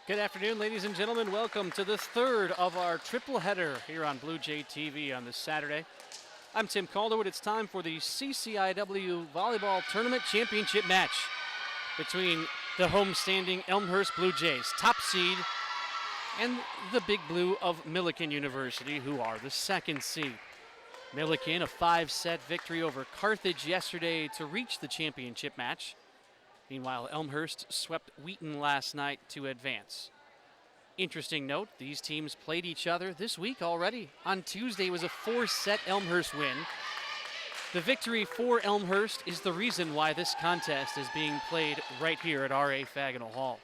Good afternoon, ladies and gentlemen. Welcome to the third of our triple header here on Blue Jay TV on this Saturday. I'm Tim Calderwood. It's time for the CCIW Volleyball Tournament Championship match between the homestanding Elmhurst Blue Jays, top seed, and the Big Blue of Millikin University, who are the second seed. Millikin, a 5-set victory over Carthage yesterday to reach the championship match. Meanwhile, Elmhurst swept Wheaton last night to advance. Interesting note, these teams played each other this week already. On Tuesday was a 4-set Elmhurst win. The victory for Elmhurst is the reason why this contest is being played right here at R.A. Faginal Hall.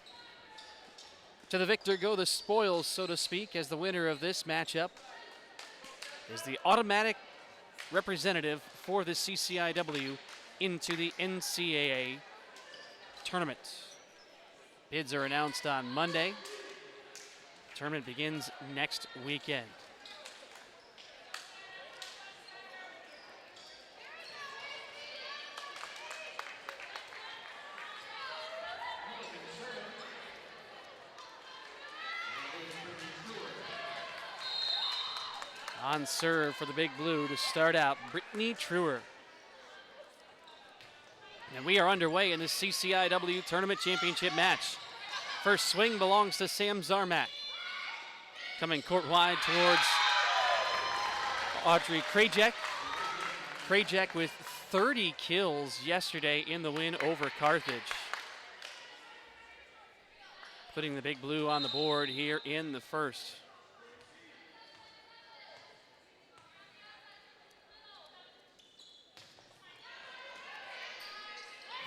To the victor go the spoils, so to speak, as the winner of this matchup is the automatic representative for the CCIW into the NCAA tournament. Bids are announced on Monday. Tournament begins next weekend. On serve for the Big Blue to start out, Brittany Truer. And we are underway in this CCIW Tournament Championship match. First swing belongs to Sam Zarmak. Coming court wide towards Audrey Krajek. Krajek with 30 kills yesterday in the win over Carthage. Putting the Big Blue on the board here in the first.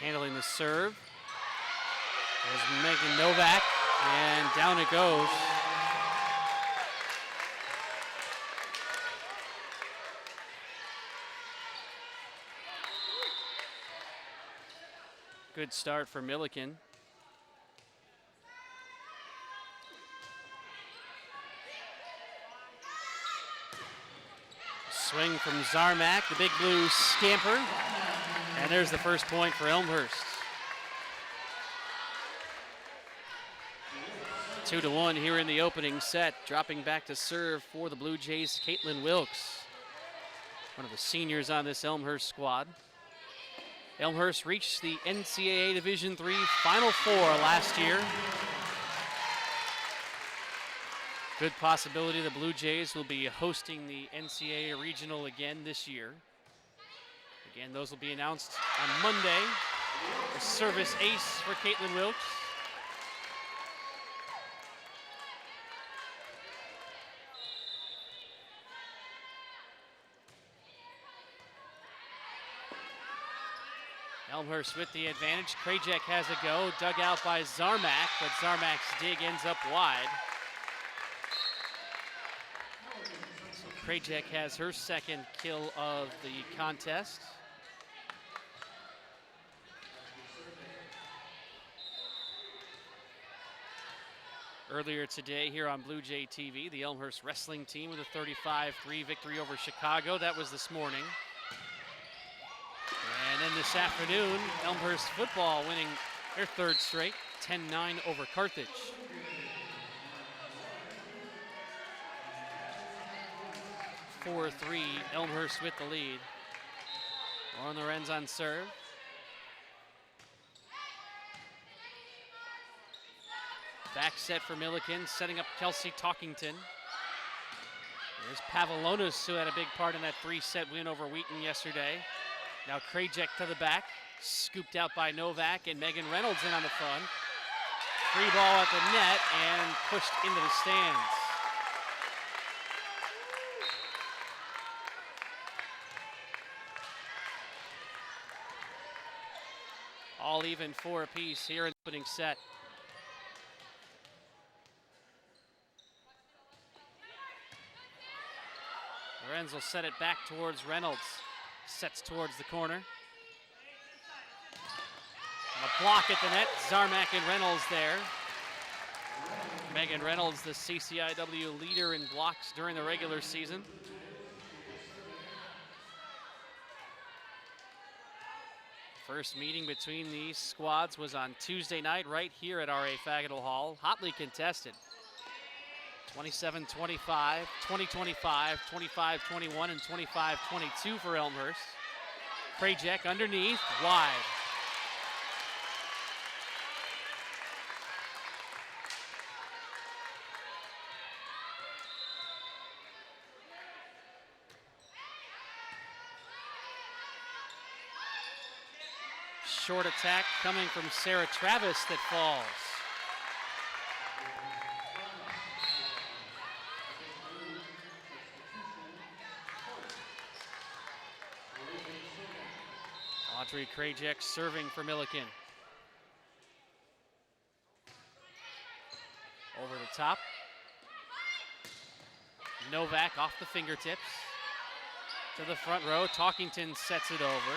Handling the serve. There's Megan Novak, and down it goes. Good start for Millikin. Swing from Zarmak, the Big Blue scamper. And there's the first point for Elmhurst. 2-1 here in the opening set. Dropping back to serve for the Blue Jays, Caitlin Wilkes, one of the seniors on this Elmhurst squad. Elmhurst reached the NCAA Division III Final Four last year. Good possibility the Blue Jays will be hosting the NCAA Regional again this year. Again, those will be announced on Monday. A service ace for Caitlin Wilkes. Elmhurst with the advantage. Krajek has a go, dug out by Zarmak, but Zarmak's dig ends up wide. So Krajek has her second kill of the contest. Earlier today here on Blue Jay TV, the Elmhurst wrestling team with a 35-3 victory over Chicago. That was this morning. And then this afternoon, Elmhurst football winning their third straight, 10-9 over Carthage. (4-3) Elmhurst with the lead. Lauren Lorenz on serve. Back set for Millikin, setting up Kelsey Talkington. There's Pavlonis, who had a big part in that 3-set win over Wheaton yesterday. Now Krajek to the back, scooped out by Novak, and Megan Reynolds in on the front. Free ball at the net and pushed into the stands. All even 4 apiece here in the opening set. Lorenz will set it back towards Reynolds. Sets towards the corner. And a block at the net. Zarmak and Reynolds there. Megan Reynolds, the CCIW leader in blocks during the regular season. First meeting between these squads was on Tuesday night right here at R.A. Fagottle Hall. Hotly contested. 27-25, 20-25, 25-21, and 25-22 for Elmhurst. Krajek underneath, wide. Short attack coming from Sarah Travis that falls. Audrey Krajek serving for Millikin. Over the top. Novak off the fingertips. To the front row, Talkington sets it over.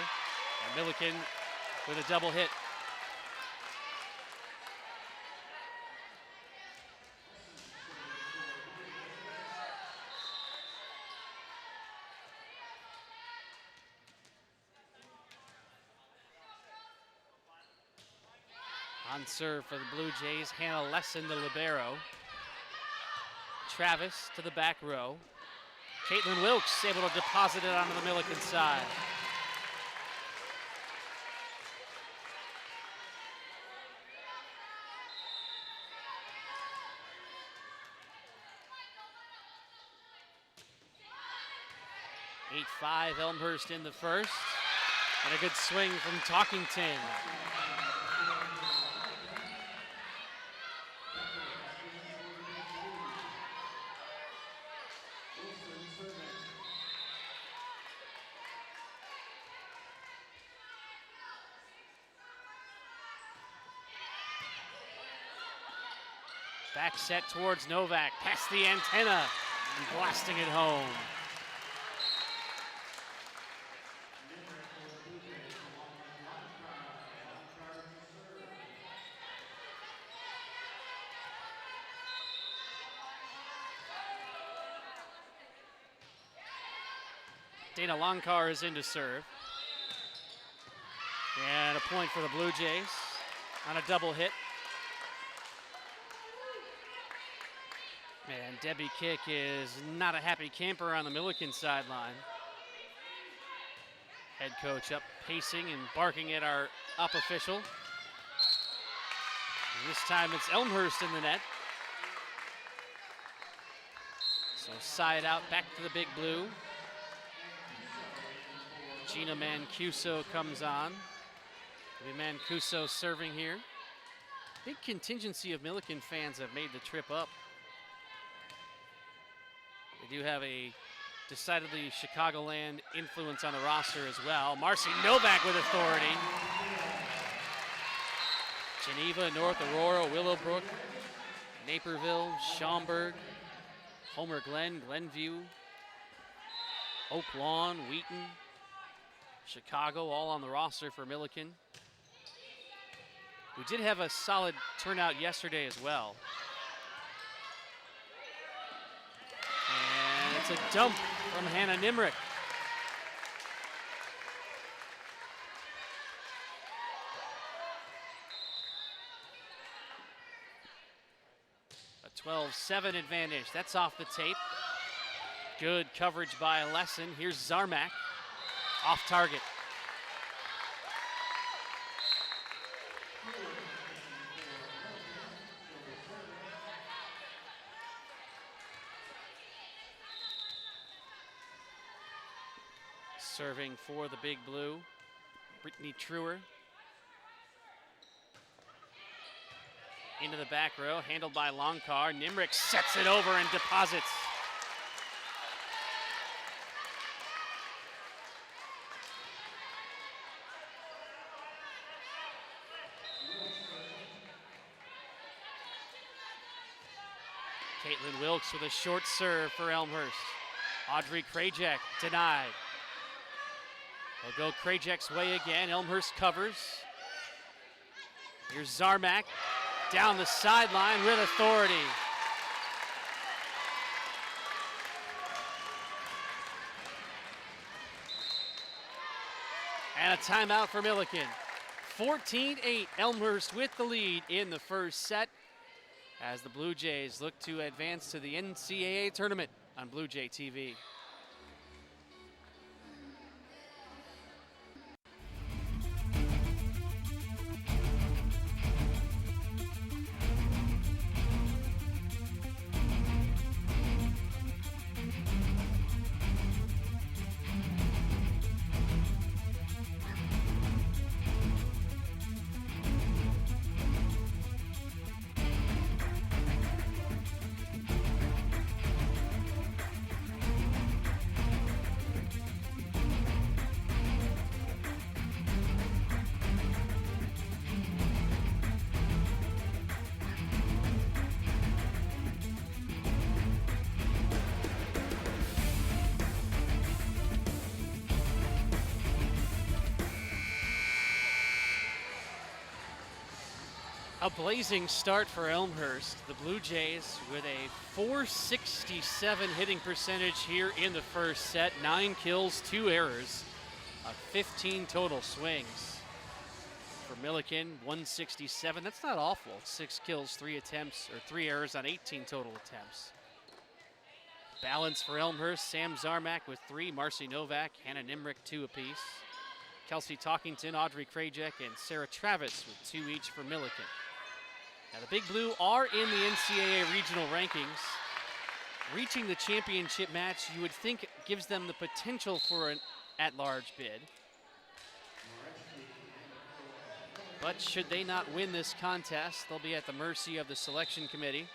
And Millikin with a double hit. On serve for the Blue Jays, Hannah Lesson, the libero. Travis to the back row. Caitlin Wilkes able to deposit it onto the Millikin side. Eight-5 Elmhurst in the first. And a good swing from Talkington. Back set towards Novak, past the antenna, and blasting it home. Dana Longcar is in to serve. And a point for the Blue Jays on a double hit. And Debbie Kick is not a happy camper on the Millikin sideline. Head coach up pacing and barking at our up official. And this time it's Elmhurst in the net. So side out back to the big blue. Gina Mancuso comes on. Mancuso serving here. Big contingency of Millikin fans have made the trip up. They do have a decidedly Chicagoland influence on the roster as well. Marcy Novak with authority. Geneva, North Aurora, Willowbrook, Naperville, Schaumburg, Homer Glen, Glenview, Oak Lawn, Wheaton, Chicago, all on the roster for Millikin. We did have a solid turnout yesterday as well. And it's a dump from Hannah Nimrick. A 12-7 advantage. That's off the tape. Good coverage by Lesson. Here's Zarmak. Off target. Serving for the big blue, Brittany Truer. Into the back row, handled by Longcar. Nimrick sets it over and deposits. Caitlin Wilkes with a short serve for Elmhurst. Audrey Krajek denied. They'll go Krajek's way again. Elmhurst covers. Here's Zarmak down the sideline with authority. And a timeout for Millikin. 14-8, Elmhurst with the lead in the first set as the Blue Jays look to advance to the NCAA tournament on Blue Jay TV. A blazing start for Elmhurst. The Blue Jays with a .467 hitting percentage here in the first set. 9 kills, 2 errors, 15 total swings. For Millikin, 167. That's not awful. 6 kills, 3 attempts, or 3 errors on 18 total attempts. Balance for Elmhurst. Sam Zarmak with 3, Marcy Novak, Hannah Nimrick 2 apiece. Kelsey Talkington, Audrey Krajek, and Sarah Travis with 2 each for Millikin. Now the Big Blue are in the NCAA regional rankings. Reaching the championship match, you would think, gives them the potential for an at-large bid. But should they not win this contest, they'll be at the mercy of the selection committee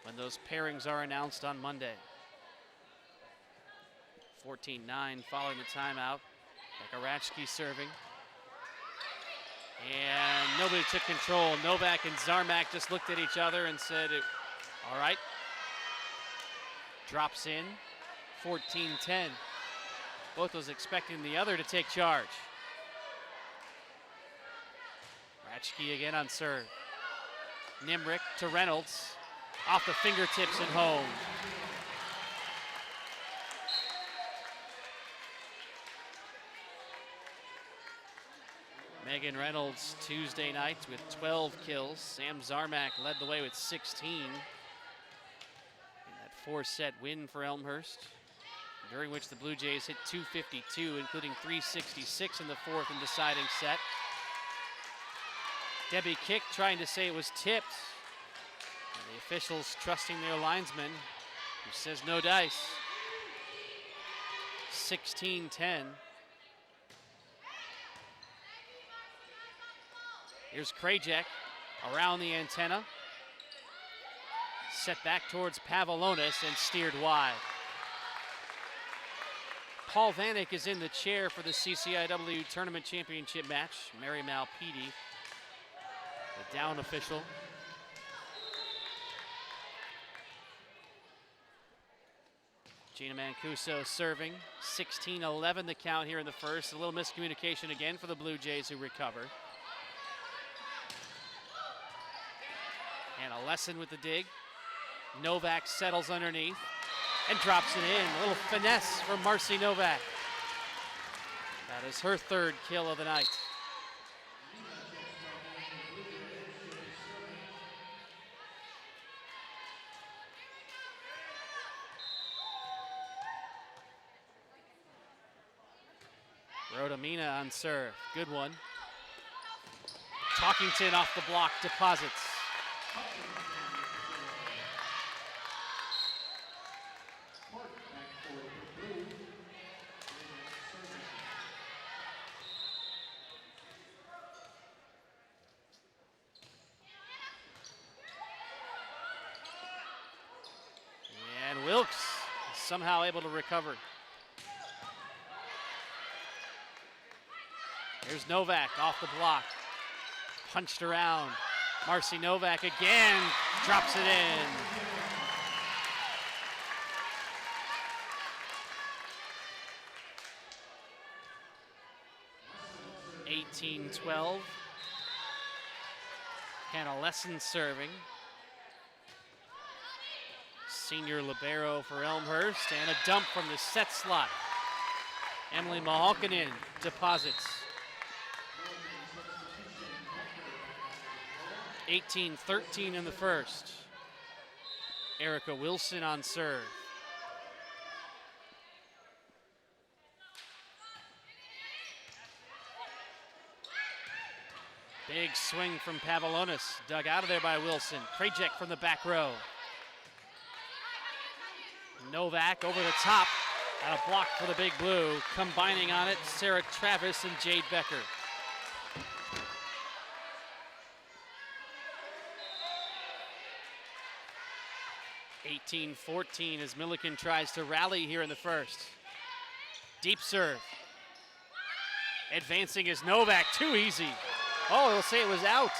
when those pairings are announced on Monday. 14-9 following the timeout. Becca Ratchke serving. And nobody took control. Novak and Zarmak just looked at each other and said, all right. Drops in, 14-10. Both was expecting the other to take charge. Ratchke again on serve. Nimrick to Reynolds. Off the fingertips and home. Megan Reynolds Tuesday night with 12 kills. Sam Zarmak led the way with 16 in that 4-set win for Elmhurst, during which the Blue Jays hit 252, including 366 in the 4th and deciding set. Debbie Kick trying to say it was tipped. And the officials trusting their linesman, who says no dice. 16-10. Here's Krajek around the antenna. Set back towards Pavlonis and steered wide. Paul Vanek is in the chair for the CCIW Tournament Championship match. Mary Malpede, the down official. Gina Mancuso serving. 16-11 the count here in the first. A little miscommunication again for the Blue Jays, who recover. And a lesson with the dig. Novak settles underneath and drops it in. A little finesse from Marcy Novak. That is her 3rd kill of the night. Rhoda Mina on serve. Good one. Talkington off the block, deposits. And Wilkes is somehow able to recover. Here's Novak off the block. Punched around. Marcy Novak again drops it in. 18-12. Hannah Lesson serving. Senior libero for Elmhurst, and a dump from the set slot. Emily Mahalkinen deposits. 18-13 in the first. Erica Wilson on serve. Big swing from Pavlonis, dug out of there by Wilson. Krajek from the back row. Novak over the top, and a block for the Big Blue. Combining on it, Sarah Travis and Jade Becker. (18-14) as Millikin tries to rally here in the first. Deep serve. Advancing is Novak, too easy. Oh, they'll say it was out.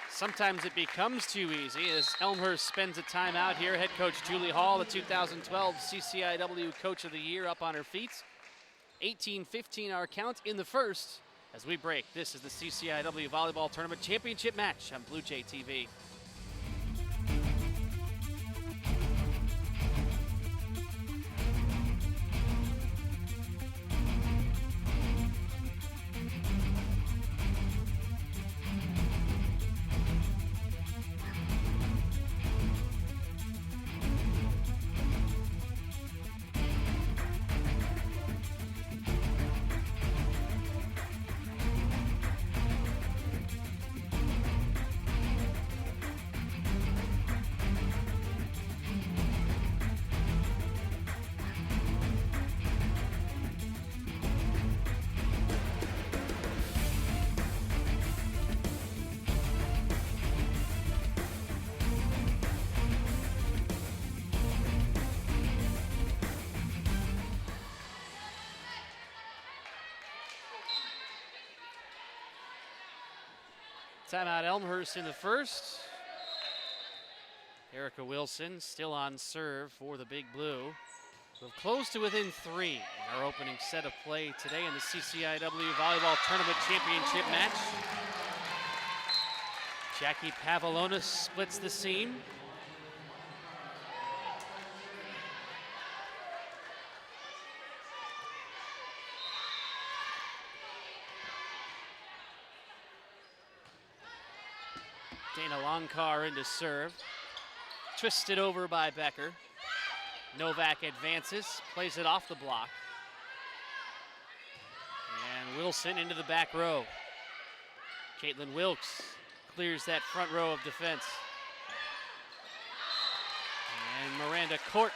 Sometimes it becomes too easy as Elmhurst spends a timeout here. Head coach Julie Hall, the 2012 CCIW Coach of the Year, up on her feet. 18-15 our count in the first as we break. This is the CCIW Volleyball Tournament Championship match on Blue Jay TV. Timeout Elmhurst in the first. Erica Wilson still on serve for the Big Blue. We've closed to within 3 in our opening set of play today in the CCIW Volleyball Tournament Championship match. Jackie Pavlonis splits the seam. Dana Longcar into serve. Twisted over by Becker. Novak advances, plays it off the block. And Wilson into the back row. Caitlin Wilkes clears that front row of defense. And Miranda Court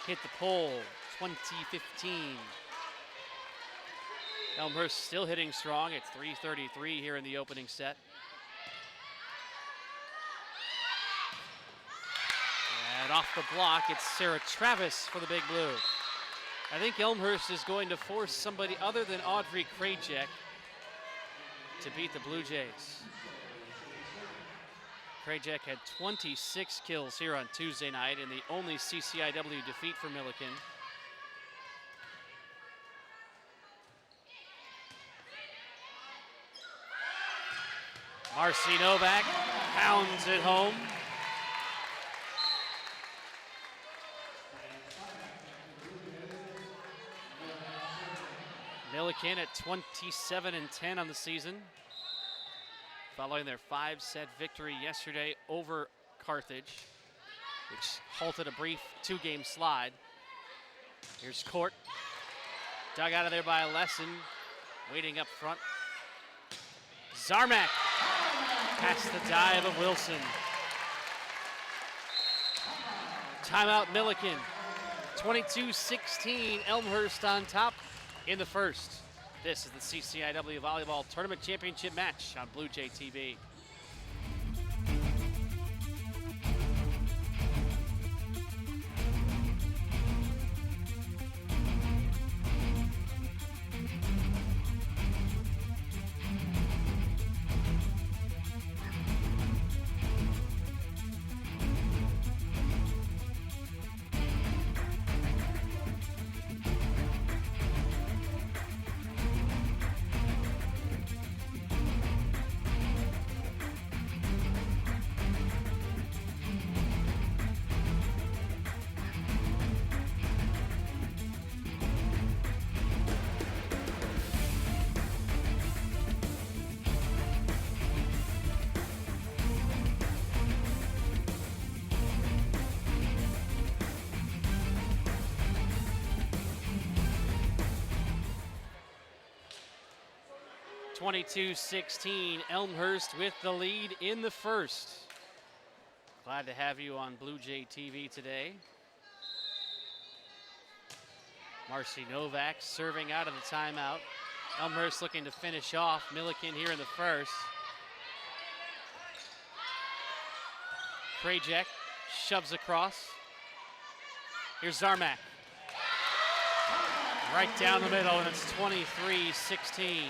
hit the pole, 20-15. Elmhurst still hitting strong at 3:33 here in the opening set. And off the block, it's Sarah Travis for the Big Blue. I think Elmhurst is going to force somebody other than Audrey Krajek to beat the Blue Jays. Krajek had 26 kills here on Tuesday night in the only CCIW defeat for Millikin. Marcy Novak pounds it home. Millikin at 27-10 on the season, following their 5-set victory yesterday over Carthage, which halted a brief 2-game slide. Here's Court, dug out of there by a Lesson, waiting up front. Zarmak past the dive of Wilson. Timeout Millikin. 22-16, Elmhurst on top in the first. This is the CCIW Volleyball Tournament Championship match on Blue Jay TV. 22-16, Elmhurst with the lead in the first. Glad to have you on Blue Jay TV today. Marcy Novak serving out of the timeout. Elmhurst looking to finish off Millikin here in the first. Krajek shoves across. Here's Zarmak. Right down the middle, and it's 23-16.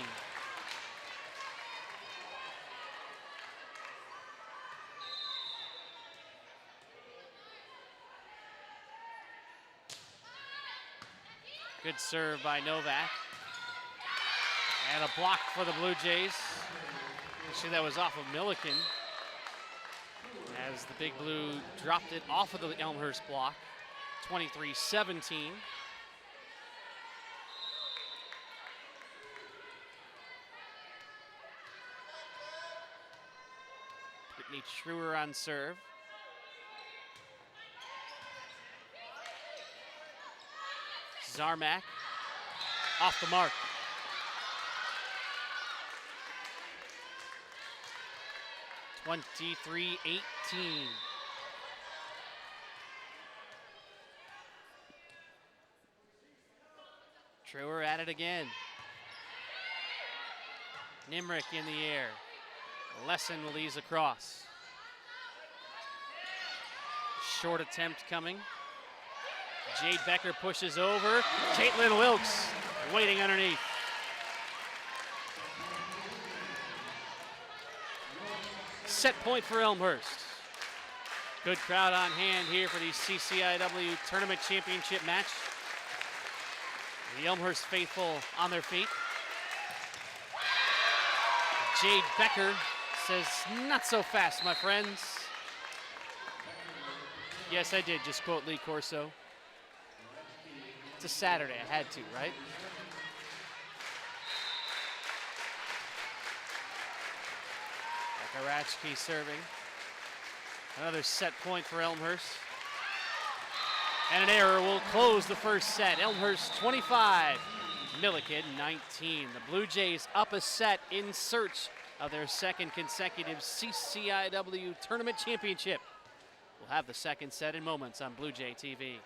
Good serve by Novak. And a block for the Blue Jays. Actually, that was off of Millikin, as the Big Blue dropped it off of the Elmhurst block. 23-17. Brittany Truer on serve. Zarmak off the mark. (23-18). Truer at it again. Nimrick in the air. Lesson will ease across. Short attempt coming. Jade Becker pushes over. Caitlin Wilkes waiting underneath. Set point for Elmhurst. Good crowd on hand here for the CCIW Tournament Championship match. The Elmhurst faithful on their feet. Jade Becker says, "Not so fast, my friends." Yes, I did just quote Lee Corso. It's a Saturday, I had to, right? Karachki serving. Another set point for Elmhurst. And an error will close the first set. Elmhurst 25, Millikin 19. The Blue Jays up a set in search of their second consecutive CCIW Tournament Championship. We'll have the second set in moments on Blue Jay TV.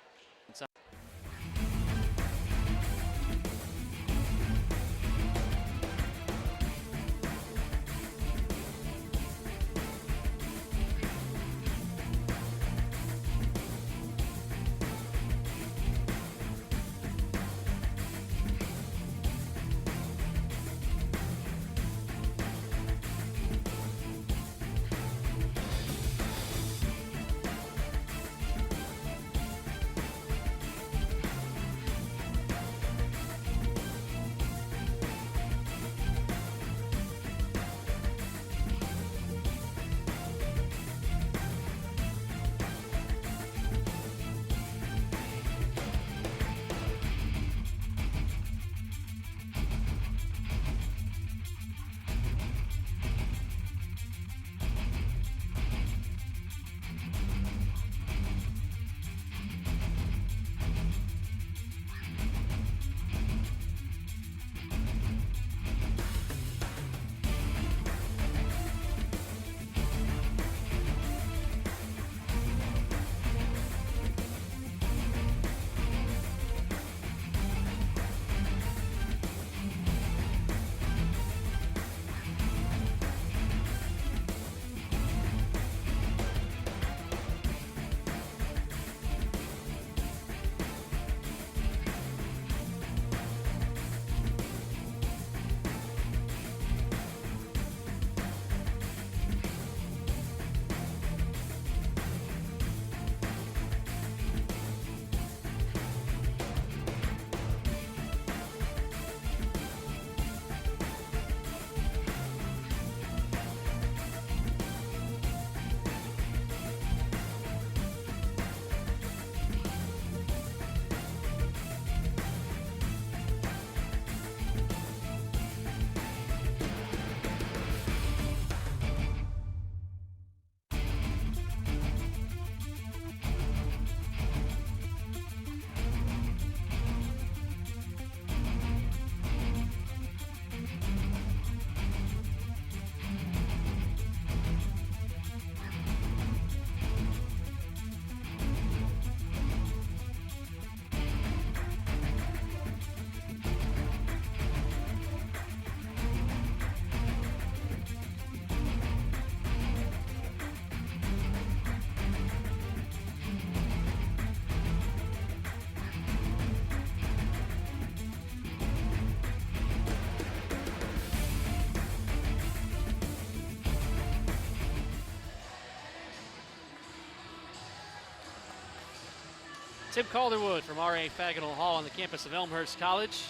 Tim Calderwood from R.A. Faginal Hall on the campus of Elmhurst College.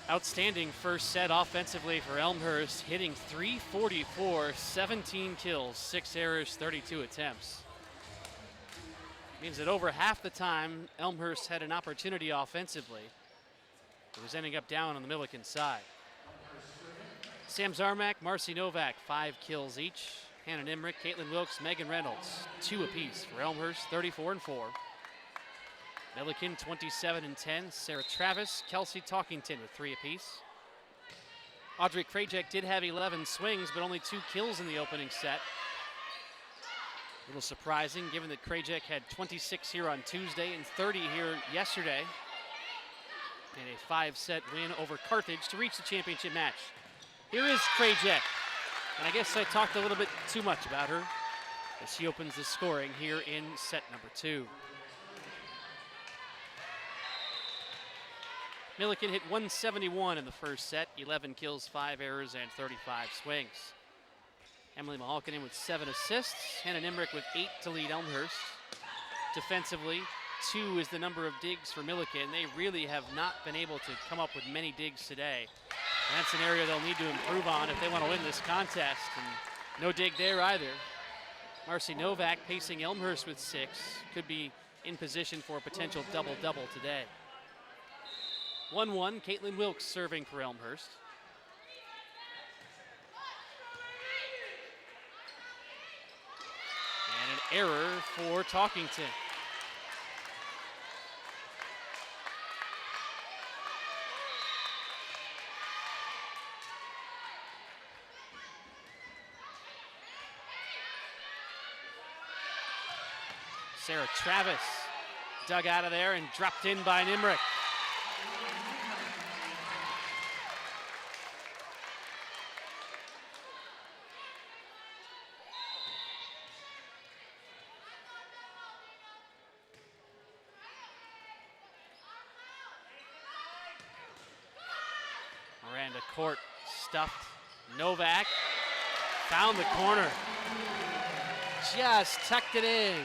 Outstanding first set offensively for Elmhurst, hitting .344, 17 kills, 6 errors, 32 attempts. Means that over half the time Elmhurst had an opportunity offensively, it was ending up down on the Millikin side. Sam Zarmak, Marcy Novak, 5 kills each. Hannah Nimrick, Caitlin Wilkes, Megan Reynolds, 2 apiece for Elmhurst, 34 and 4. Millikin 27 and 10. Sarah Travis, Kelsey Talkington with 3 apiece. Audrey Krajek did have 11 swings, but only 2 kills in the opening set. A little surprising given that Krajek had 26 here on Tuesday and 30 here yesterday. And a 5-set win over Carthage to reach the championship match. Here is Krajek. And I guess I talked a little bit too much about her as she opens the scoring here in set number 2. Millikin hit 171 in the first set, 11 kills, 5 errors, and 35 swings. Emily Mahalkinen with 7 assists, Hannah Nimrick with 8 to lead Elmhurst. Defensively, 2 is the number of digs for Millikin. They really have not been able to come up with many digs today. And that's an area they'll need to improve on if they want to win this contest. And no dig there either. Marcy Novak pacing Elmhurst with 6. Could be in position for a potential double-double today. 1-1, Caitlin Wilkes serving for Elmhurst. And an error for Talkington. Sarah Travis dug out of there and dropped in by Nimrick. Miranda Court stuffed Novak, found the corner, just tucked it in.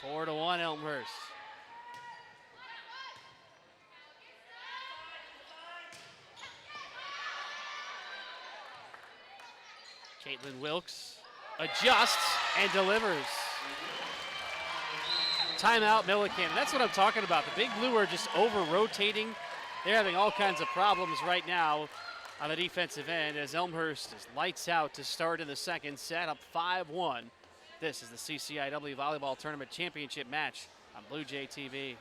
Four to 1 Elmhurst. Caitlin Wilkes adjusts and delivers. Timeout Millikin. That's what I'm talking about. The Big Blue are just over-rotating. They're having all kinds of problems right now on the defensive end as Elmhurst is lights out to start in the second set, up 5-1. This is the CCIW Volleyball Tournament Championship match on Blue Jay TV.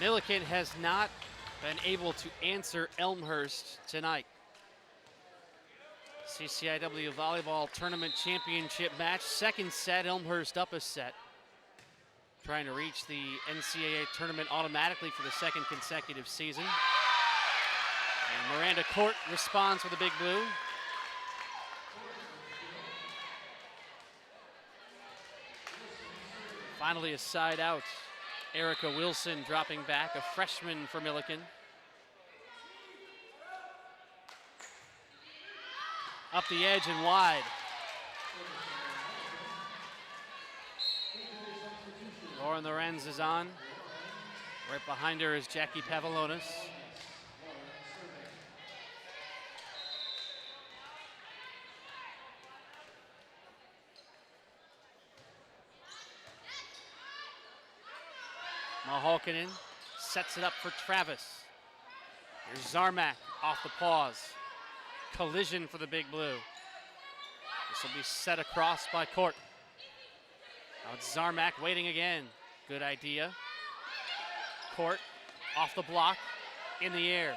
Millikin has not been able to answer Elmhurst tonight. CCIW Volleyball Tournament Championship match, second set, Elmhurst up a set. Trying to reach the NCAA tournament automatically for the second consecutive season. And Miranda Court responds with a Big Blue. Finally a side out. Erica Wilson dropping back, a freshman for Millikin. Up the edge and wide. Lauren Lorenz is on. Right behind her is Jackie Pavalonis. Mahalkinen sets it up for Travis. Here's Zarmak off the pause. collision for the Big Blue. This will be set across by Court. Now it's Zarmak waiting again. Good idea. Court off the block, in the air.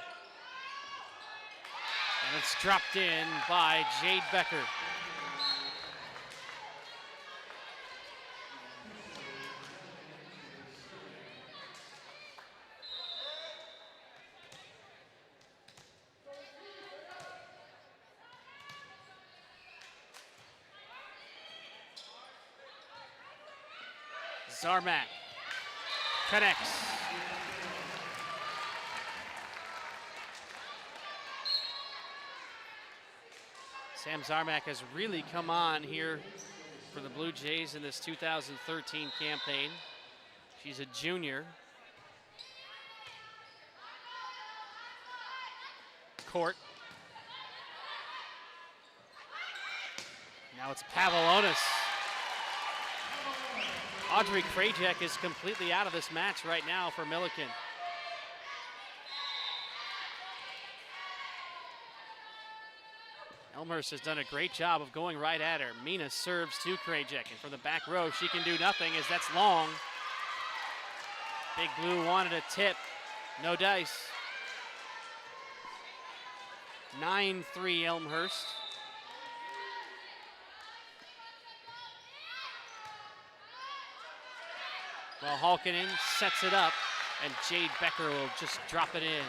And it's dropped in by Jade Becker. Zarmak connects. Sam Zarmak has really come on here for the Blue Jays in this 2013 campaign. She's a junior. Court. Now it's Pavlonis. Audrey Krajek is completely out of this match right now for Millikin. Elmhurst has done a great job of going right at her. Mina serves to Krajek, and from the back row, she can do nothing as that's long. Big Blue wanted a tip, no dice. 9-3 Elmhurst. Well, Halkinen sets it up, and Jade Becker will just drop it in.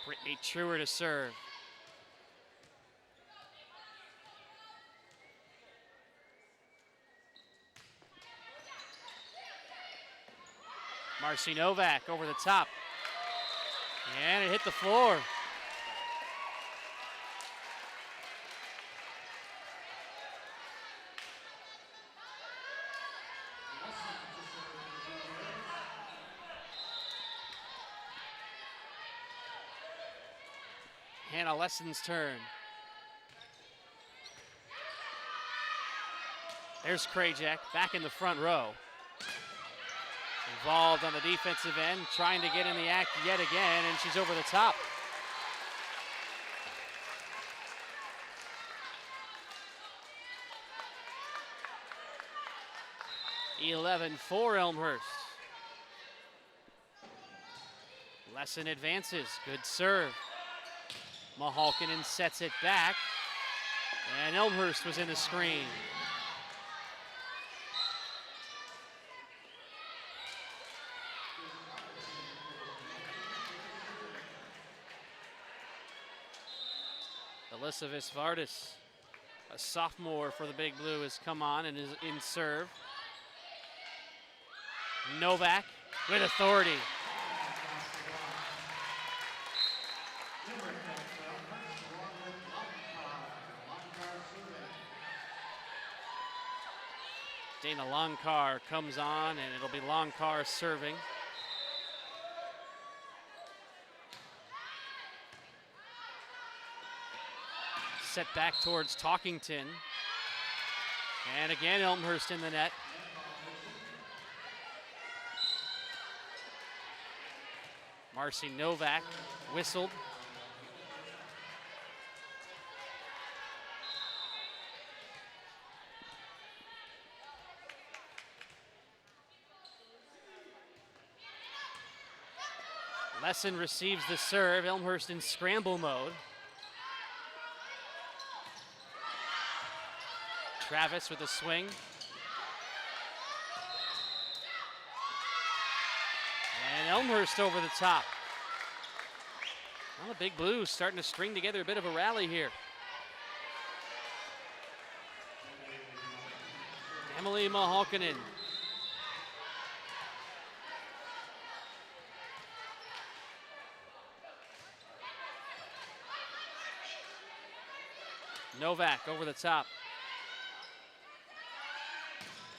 Brittany Truer to serve. Marcy Novak over the top. And it hit the floor. Hannah Lesson's turn. There's Krajek back in the front row. Involved on the defensive end, trying to get in the act yet again, and she's over the top. (11-4) Elmhurst. Lesson advances, good serve. Mahalkinen sets it back, and Elmhurst was in the screen. Alyssa Visvardis, a sophomore for the Big Blue, has come on and is in serve. Novak with authority. Dana Longcar comes on, and it'll be Longcar serving. Set back towards Talkington. And again, Elmhurst in the net. Marcy Novak whistled. Lesson receives the serve. Elmhurst in scramble mode. Travis with a swing. And Elmhurst over the top. Well, the Big Blues starting to string together a bit of a rally here. Emily Mahalkinen. Novak over the top.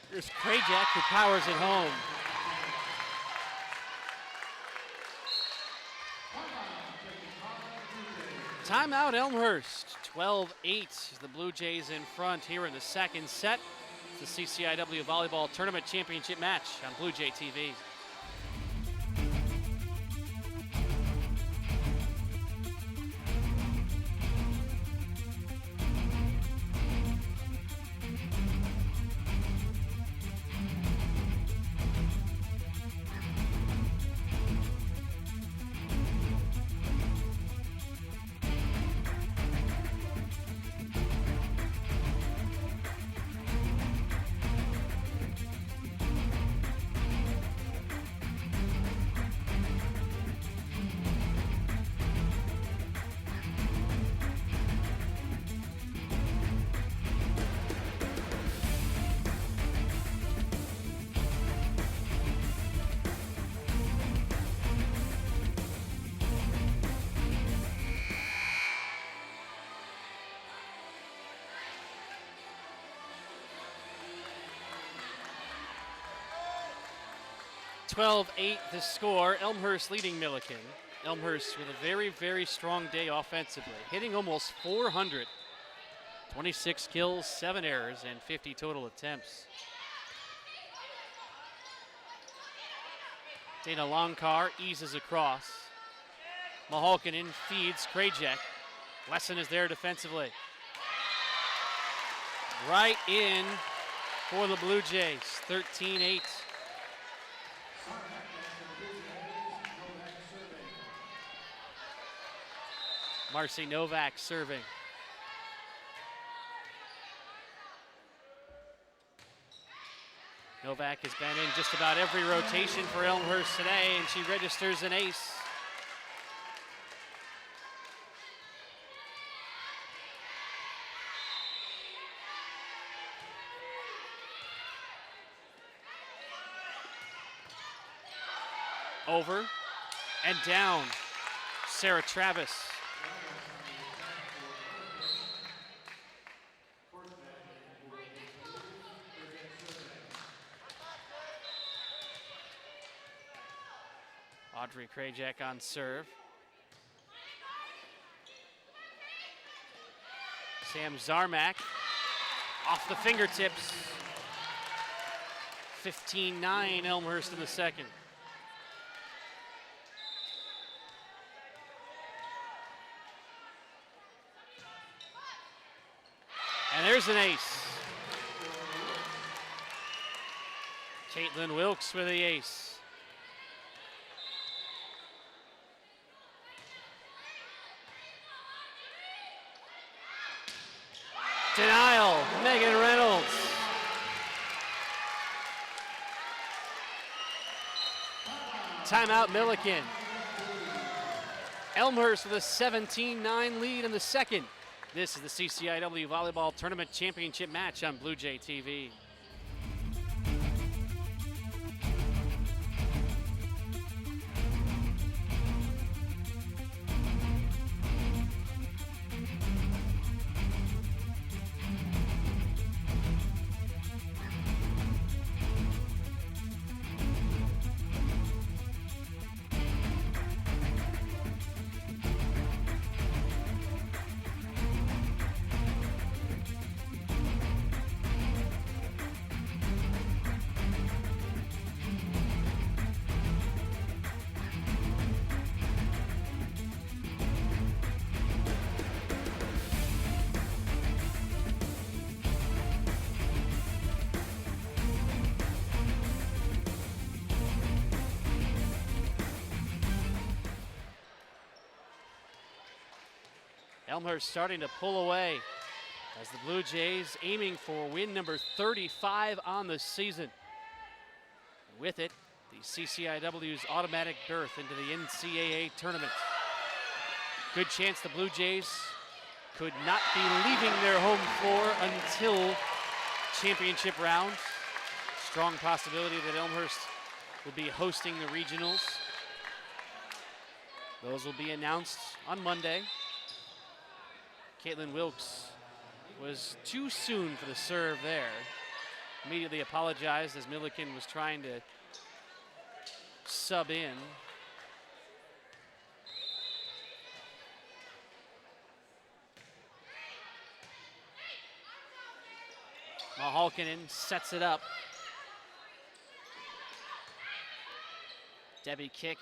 Here's Krajek who powers it home. Timeout Elmhurst. 12-8. The Blue Jays in front here in the second set. It's the CCIW Volleyball Tournament Championship match on Blue Jay TV. (12-8) the score. Elmhurst leading Millikin. Elmhurst with a very, very strong day offensively, hitting almost 400. 26 kills, 7 errors, and 50 total attempts. Dana Longcar eases across. Mahalkinen feeds Krajek. Lesson is there defensively. Right in for the Blue Jays, 13-8. Marcy Novak serving. Novak has been in just about every rotation for Elmhurst today, and she registers an ace. Over and down. Sarah Travis. Audrey Krajek on serve. Sam Zarmak off the fingertips. 15-9 Elmhurst in the second. And there's an ace. Caitlin Wilkes with the ace. Denial, Megan Reynolds. Timeout Millikin. Elmhurst with a 17-9 lead in the second. This is the CCIW Volleyball Tournament Championship match on Blue Jay TV. Elmhurst starting to pull away as the Blue Jays aiming for win number 35 on the season. With it, the CCIW's automatic berth into the NCAA tournament. Good chance the Blue Jays could not be leaving their home floor until championship round. Strong possibility that Elmhurst will be hosting the regionals. Those will be announced on Monday. Caitlin Wilkes was too soon for the serve there. Immediately apologized as Millikin was trying to sub in. Mahalkinen sets it up. Debbie Kick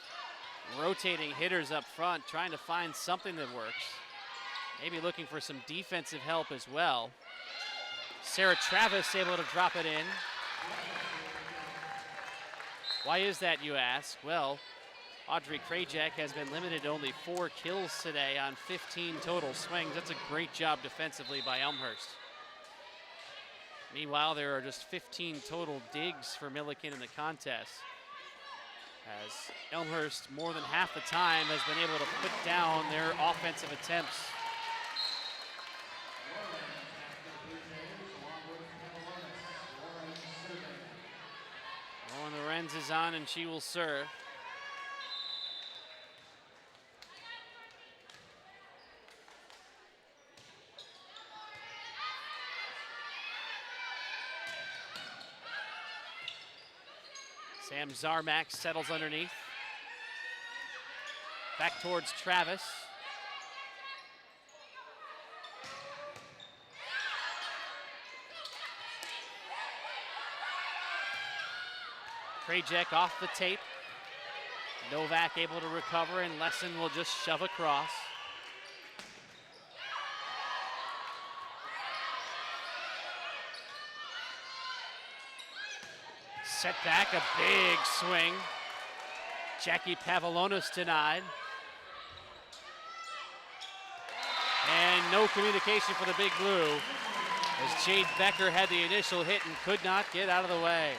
rotating hitters up front, trying to find something that works. Maybe looking for some defensive help as well. Sarah Travis able to drop it in. Why is that, you ask? Well, Audrey Krajak has been limited to only 4 kills today on 15 total swings. That's a great job defensively by Elmhurst. Meanwhile, there are just 15 total digs for Millikin in the contest, as Elmhurst more than half the time has been able to put down their offensive attempts. Lauren Lorenz is on and she will serve. Sam Zarmak settles underneath. Back towards Travis. Krajek off the tape. Novak able to recover, and Lesson will just shove across. Set back, a big swing. Jackie Pavlonis denied. And no communication for the Big Blue, as Jade Becker had the initial hit and could not get out of the way.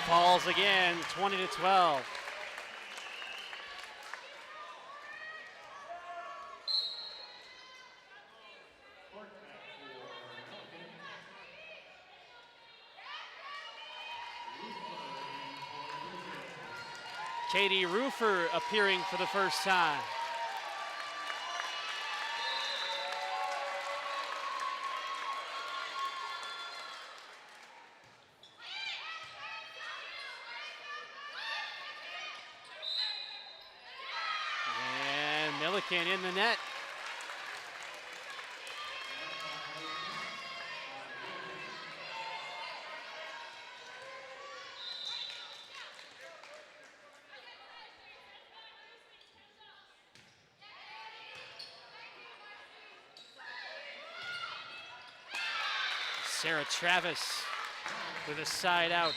Falls again, 20-12. Katie Rufer appearing for the first time. Millikin in the net. Sarah Travis with a side out.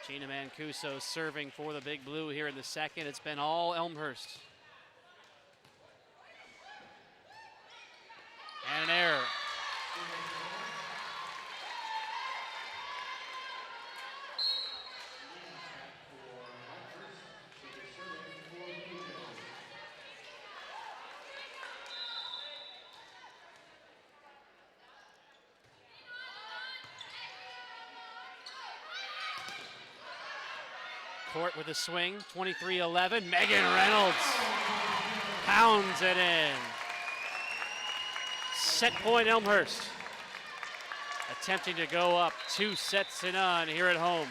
Gina Mancuso serving for the Big Blue here in the second. It's been all Elmhurst. And an error. Court with a swing, 23-11. Megan Reynolds pounds it in. Set point Elmhurst. Attempting to go up 2-0 here at home.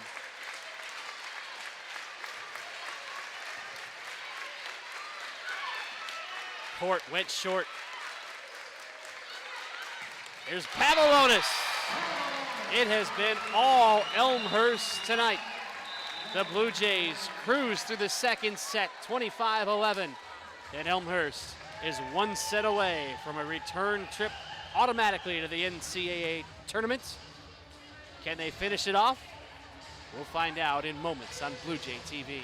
Court went short. Here's Pavlonis. It has been all Elmhurst tonight. The Blue Jays cruise through the second set, 25-11. And Elmhurst is one set away from a return trip automatically to the NCAA tournament. Can they finish it off? We'll find out in moments on Blue Jay TV.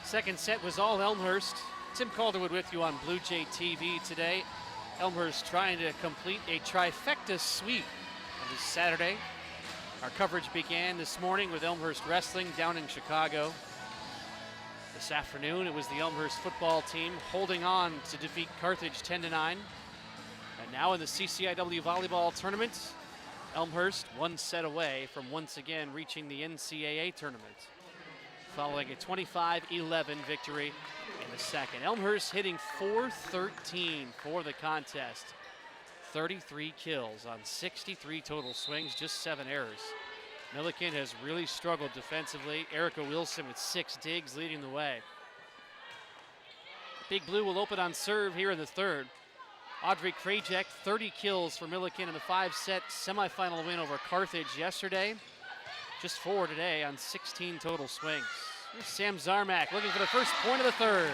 Second set was all Elmhurst. Tim Calderwood with you on Blue Jay TV today. Elmhurst trying to complete a trifecta sweep on this Saturday. Our coverage began this morning with Elmhurst wrestling down in Chicago. This afternoon it was the Elmhurst football team holding on to defeat Carthage 10-9. And now in the CCIW volleyball tournament, Elmhurst one set away from once again reaching the NCAA tournament, following a 25-11 victory in the second. Elmhurst hitting .413 for the contest. 33 kills on 63 total swings, just 7 errors. Millikin has really struggled defensively. Erica Wilson with 6 digs leading the way. Big Blue will open on serve here in the third. Audrey Krajek, 30 kills for Millikin in the 5-set semifinal win over Carthage yesterday. Just 4 today on 16 total swings. Here's Sam Zarmak looking for the first point of the third.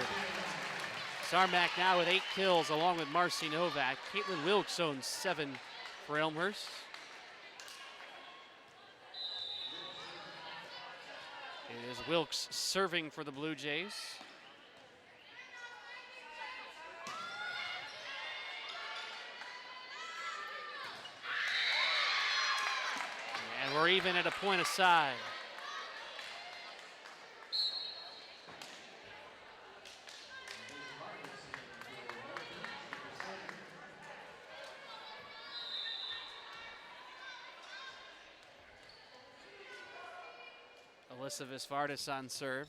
Zarmak now with 8 kills along with Marcy Novak. Caitlin Wilkes owns 7 for Elmhurst. It is Wilkes serving for the Blue Jays. And we're even at a point aside. Alyssa Visvardis on serve.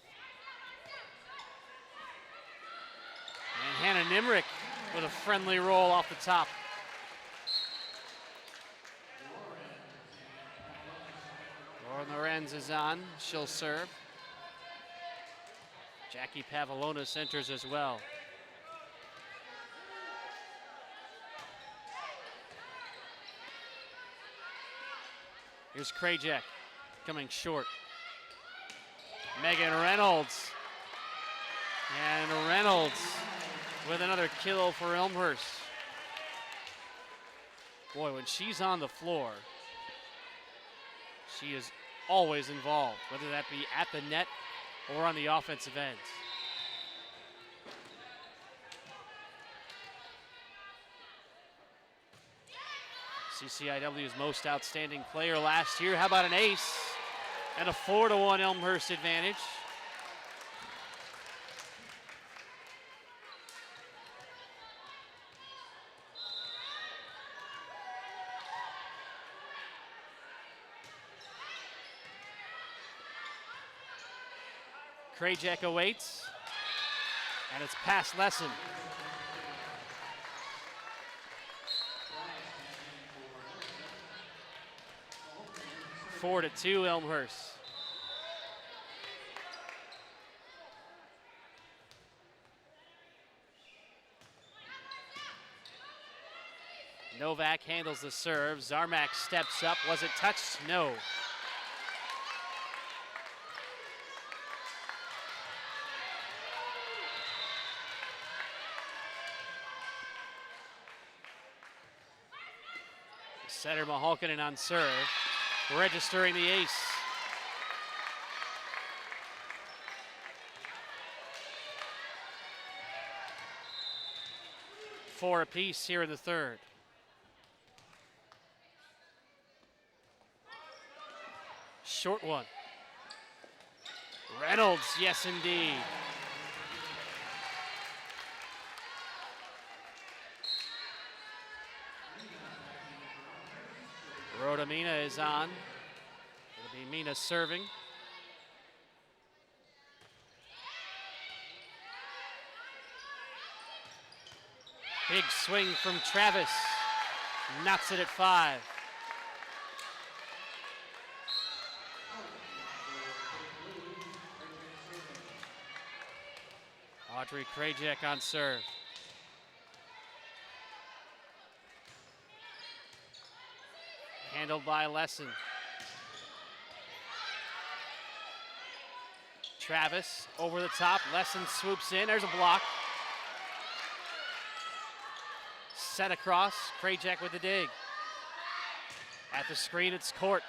And Hannah Nimrick with a friendly roll off the top. Lauren Lorenz is on, she'll serve. Jackie Pavalonis enters as well. Here's Krajek coming short. Megan Reynolds. And Reynolds with another kill for Elmhurst. Boy, when she's on the floor, she is always involved, whether that be at the net or on the offensive end. CCIW's most outstanding player last year. How about an ace? And a 4-1 Elmhurst advantage. Krajek awaits, and it's past Lesson. Four to 2 Elmhurst. Novak handles the serve. Zarmak steps up. Was it touched? No. Setter Mahalkinen on serve, registering the ace. Four apiece here in the third. Short one. Reynolds, yes indeed. Rhoda Mina is on. It'll be Mina serving. Big swing from Travis. Knocks it at 5. Audrey Krajek on serve. Handled by Lesson. Travis over the top. Lesson swoops in. There's a block. Set across. Krajek with the dig. At the screen, it's Court.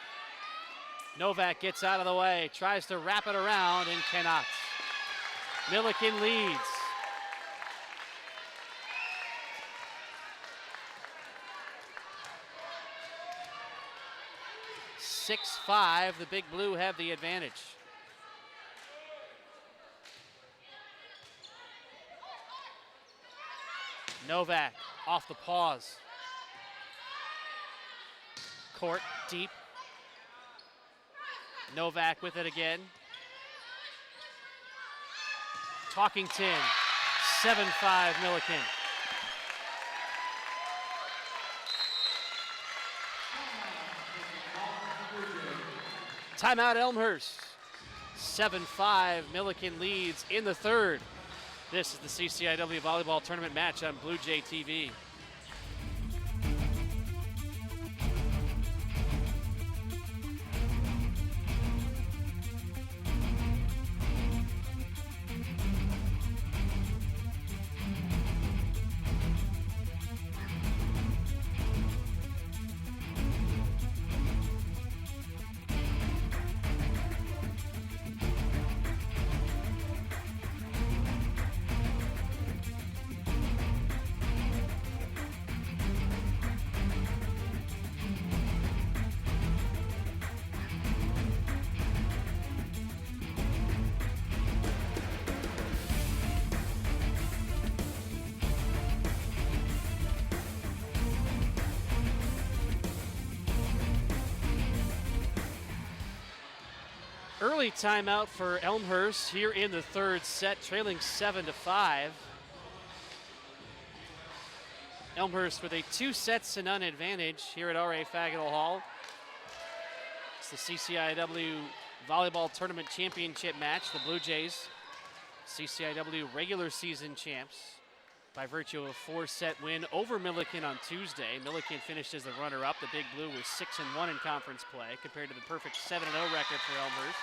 Novak gets out of the way. Tries to wrap it around and cannot. Millikin leads. (6-5). The Big Blue have the advantage. Novak off the pause. Court deep. Novak with it again. Talkington, 7-5 Millikin. Timeout Elmhurst. 7-5 Millikin leads in the third. This is the CCIW Volleyball Tournament match on Blue Jay TV. Early timeout for Elmhurst here in the third set, trailing 7-5. Elmhurst with a 2-0 advantage here at R.A. Fagettl Hall. It's the CCIW Volleyball Tournament Championship match. The Blue Jays, CCIW regular season champs by virtue of a 4-set win over Millikin on Tuesday. Millikin finished as the runner-up. The Big Blue was 6-1 in conference play compared to the perfect 7-0 record for Elmhurst.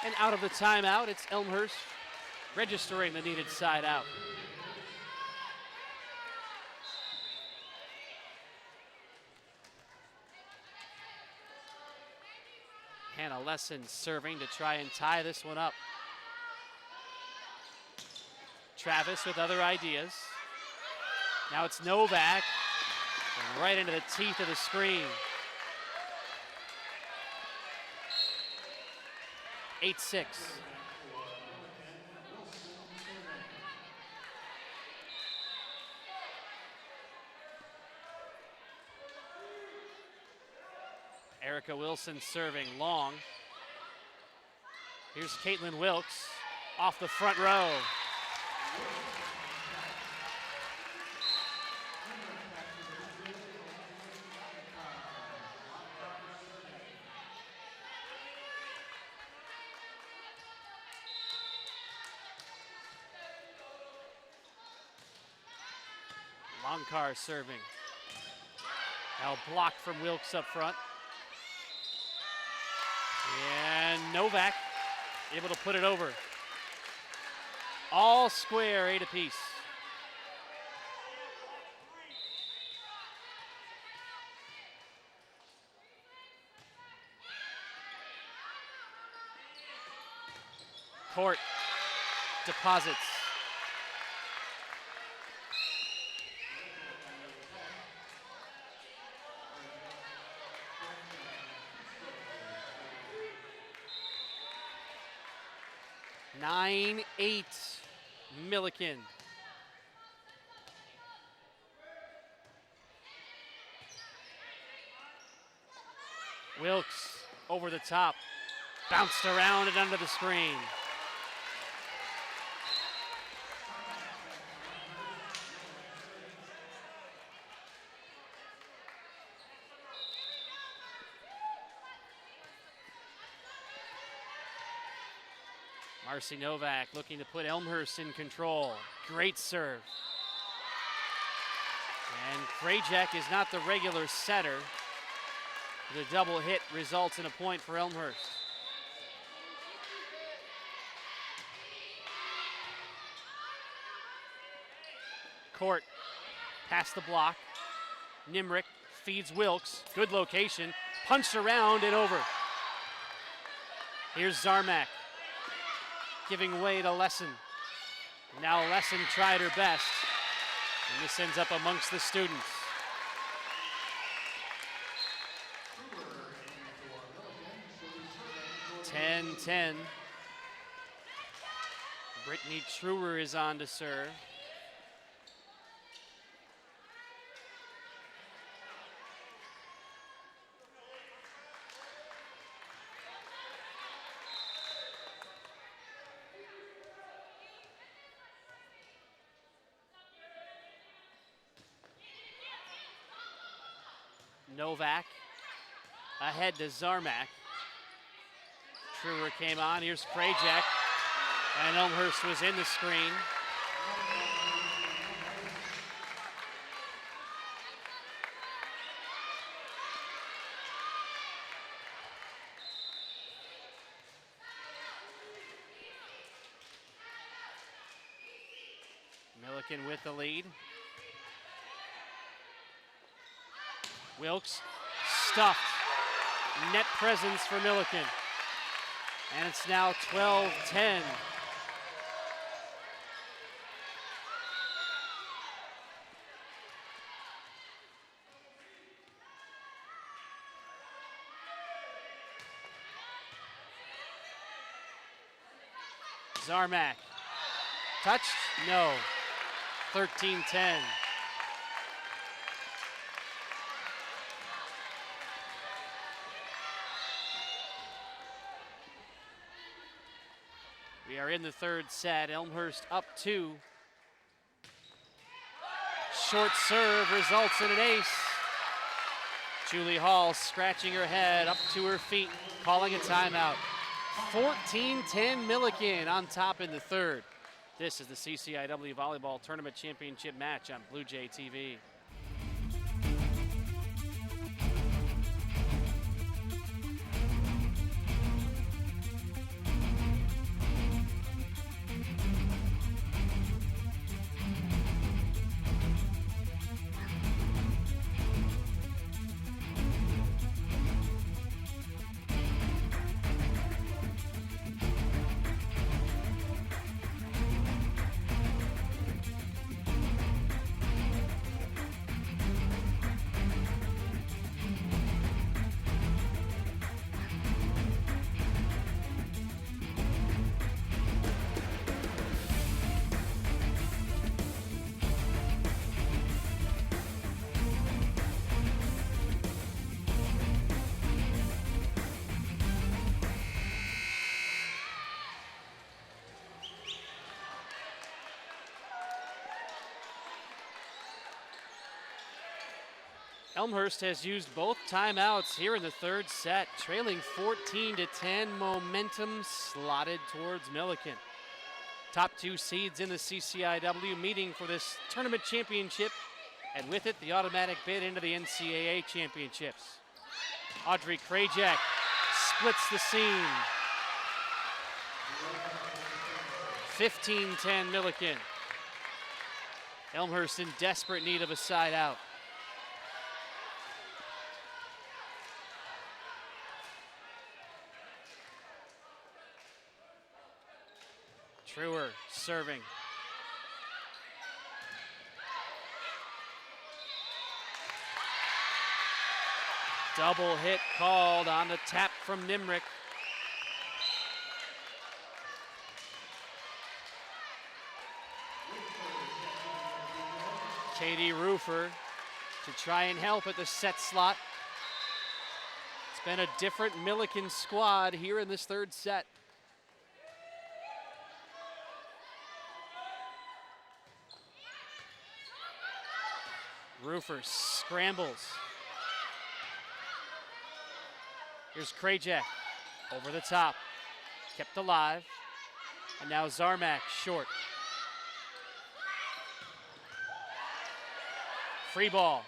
And out of the timeout, it's Elmhurst registering the needed side out. Hannah Lesson serving to try and tie this one up. Travis with other ideas. Now it's Novak, and right into the teeth of the screen. 8-6. Erica Wilson serving long. Here's Caitlin Wilkes off the front row. Longcar serving. Now blocked from Wilkes up front. And Novak able to put it over. All square, 8 apiece. Court deposits. (9-8) Millikin. Wilkes over the top, bounced around and under the screen. Marcy Novak looking to put Elmhurst in control. Great serve. And Krajek is not the regular setter. The double hit results in a point for Elmhurst. Court past the block. Nimrick feeds Wilkes. Good location. Punched around and over. Here's Zarmak. giving way to Lesson. Now Lesson tried her best, and this ends up amongst the students. (10-10). Brittany Truer is on to serve. Novak ahead to Zarmak. Truer came on, here's Krajek, and Elmhurst was in the screen. Millikin with the lead. Wilkes stuffed. Net presence for Millikin. And it's now 12-10. Zarmak. Touched? No. 13-10. We are in the third set. Elmhurst up 2. Short serve results in an ace. Julie Hall scratching her head up to her feet, calling a timeout. 14-10 Millikin on top in the third. This is the CCIW Volleyball Tournament Championship match on Blue Jay TV. Elmhurst has used both timeouts here in the third set, trailing 14-10. Momentum slotted towards Millikin. Top 2 seeds in the CCIW meeting for this tournament championship, and with it, the automatic bid into the NCAA championships. Audrey Krajek splits the seam. 15-10 Millikin. Elmhurst in desperate need of a side out. Truer serving. Double hit called on the tap from Nimrick. Katie Rufer to try and help at the set slot. It's been a different Millikin squad here in this third set. Rufer scrambles. Here's Krajek over the top, kept alive, and now Zarmak short. Free ball.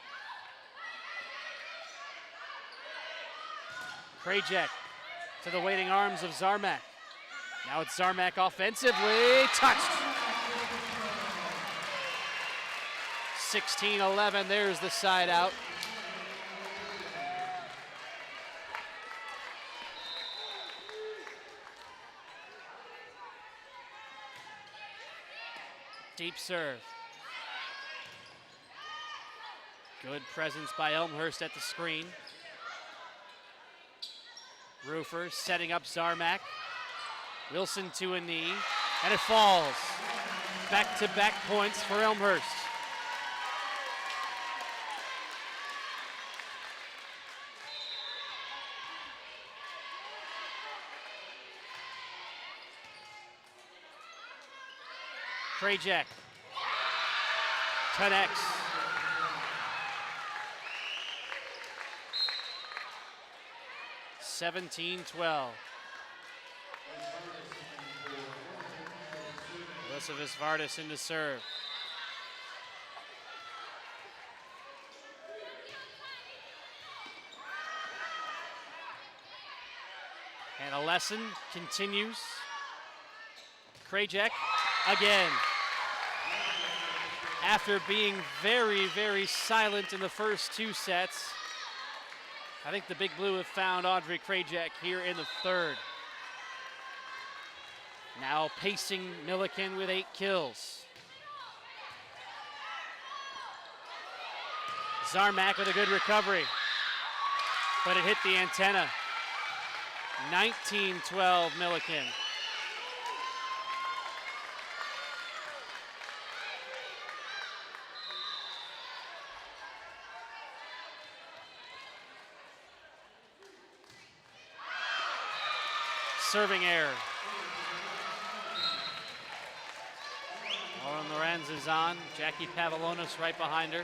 Krajek to the waiting arms of Zarmak. Now it's Zarmak offensively, touched. 16-11, there's the side out. Deep serve. Good presence by Elmhurst at the screen. Roofer setting up Zarmak. Wilson to a knee, and it falls. Back-to-back points for Elmhurst. Krajek connects. (17-12). Elizabeth Vardis into serve. And a lesson continues. Krajek again. After being very, very silent in the first two sets, I think the Big Blue have found Audrey Krajek here in the third. Now pacing Millikin with 8 kills. Zarmak with a good recovery, but it hit the antenna. 19-12 Millikin. Serving error. Laura Lorenz is on. Jackie Pavalonis right behind her.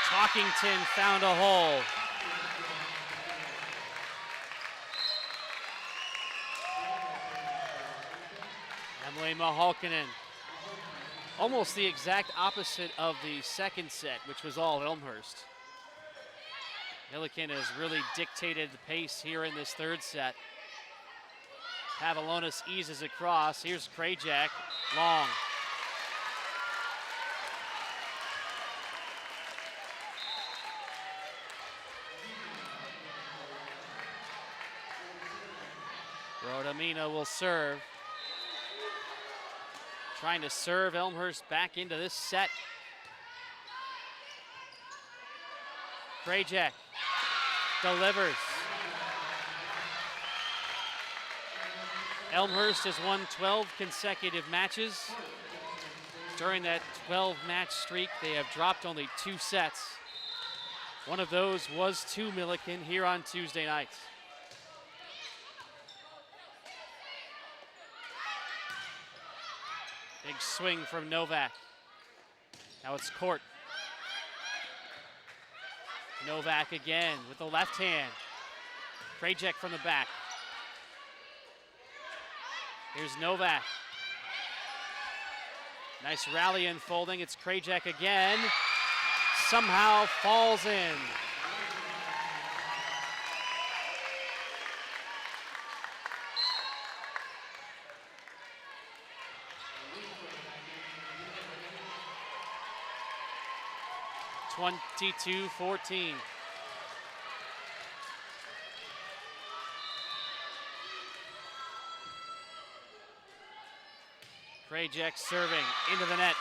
Talkington found a hole. Emily Mahalkinen. Almost the exact opposite of the second set, which was all Elmhurst. Millikin has really dictated the pace here in this third set. Pavalonis eases across. Here's Krajek, long. Rodamina will serve. Trying to serve Elmhurst back into this set. Krajek delivers. Elmhurst has won 12 consecutive matches. During that 12-match streak, they have dropped only 2 sets. One of those was to Millikin here on Tuesday nights. Big swing from Novak. Now it's Court. Novak again with the left hand. Krajek from the back. Here's Novak. Nice rally unfolding. It's Krajek again. Somehow falls in. (22-14). Krajek serving into the net.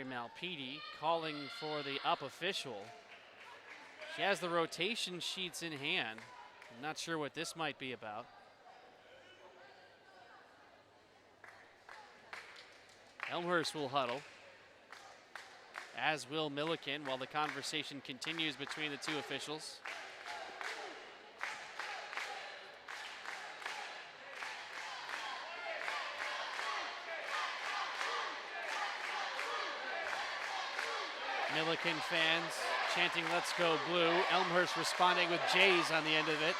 Malpidi calling for the up official. She has the rotation sheets in hand. I'm not sure what this might be about. Elmhurst will huddle, as will Millikin, while the conversation continues between the two officials. Millikin fans chanting "Let's go blue." Elmhurst responding with J's on the end of it.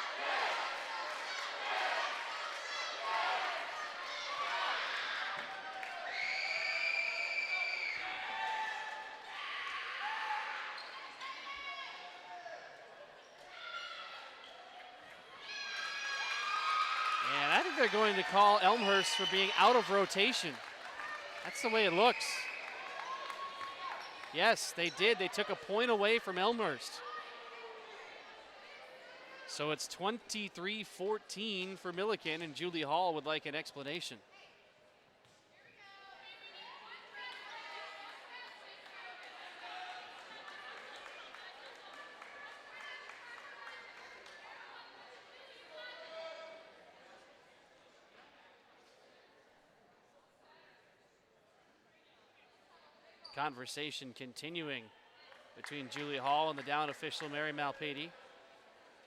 And I think they're going to call Elmhurst for being out of rotation. That's the way it looks. Yes, they did. They took a point away from Elmhurst. So it's 23-14 for Millikin, and Julie Hall would like an explanation. Conversation continuing between Julie Hall and the down official Mary Malpady.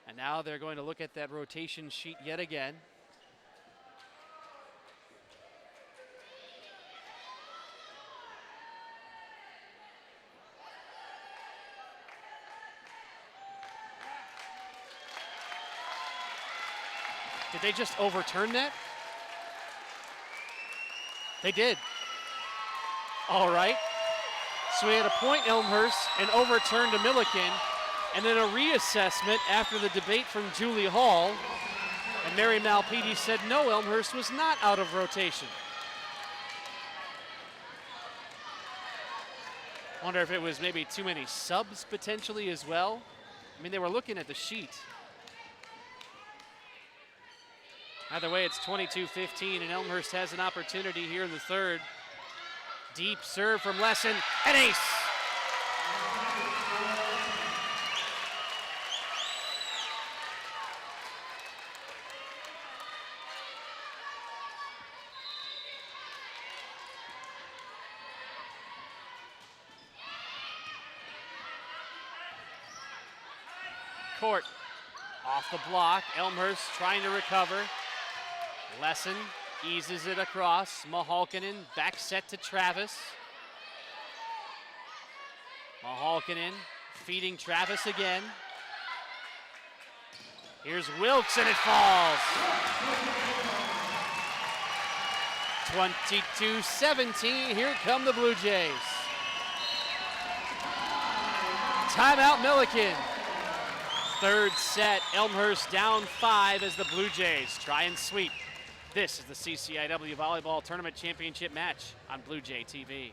And now they're going to look at that rotation sheet yet again. Did they just overturn that? They did. All right. So we had a point Elmhurst, an overturn to Millikin, and then a reassessment after the debate from Julie Hall. And Mary Malpady said no, Elmhurst was not out of rotation. Wonder if it was maybe too many subs potentially as well. I mean, they were looking at the sheet. Either way, it's 22-15, and Elmhurst has an opportunity here in the third. Deep serve from Lesson, an ace. Court off the block. Elmhurst trying to recover. Lesson eases it across. Mahalkinen back set to Travis. Mahalkinen feeding Travis again. Here's Wilkes and it falls. 22-17, here come the Blue Jays. Timeout Millikin. Third set, Elmhurst down 5 as the Blue Jays try and sweep. This is the CCIW Volleyball Tournament Championship match on Blue Jay TV.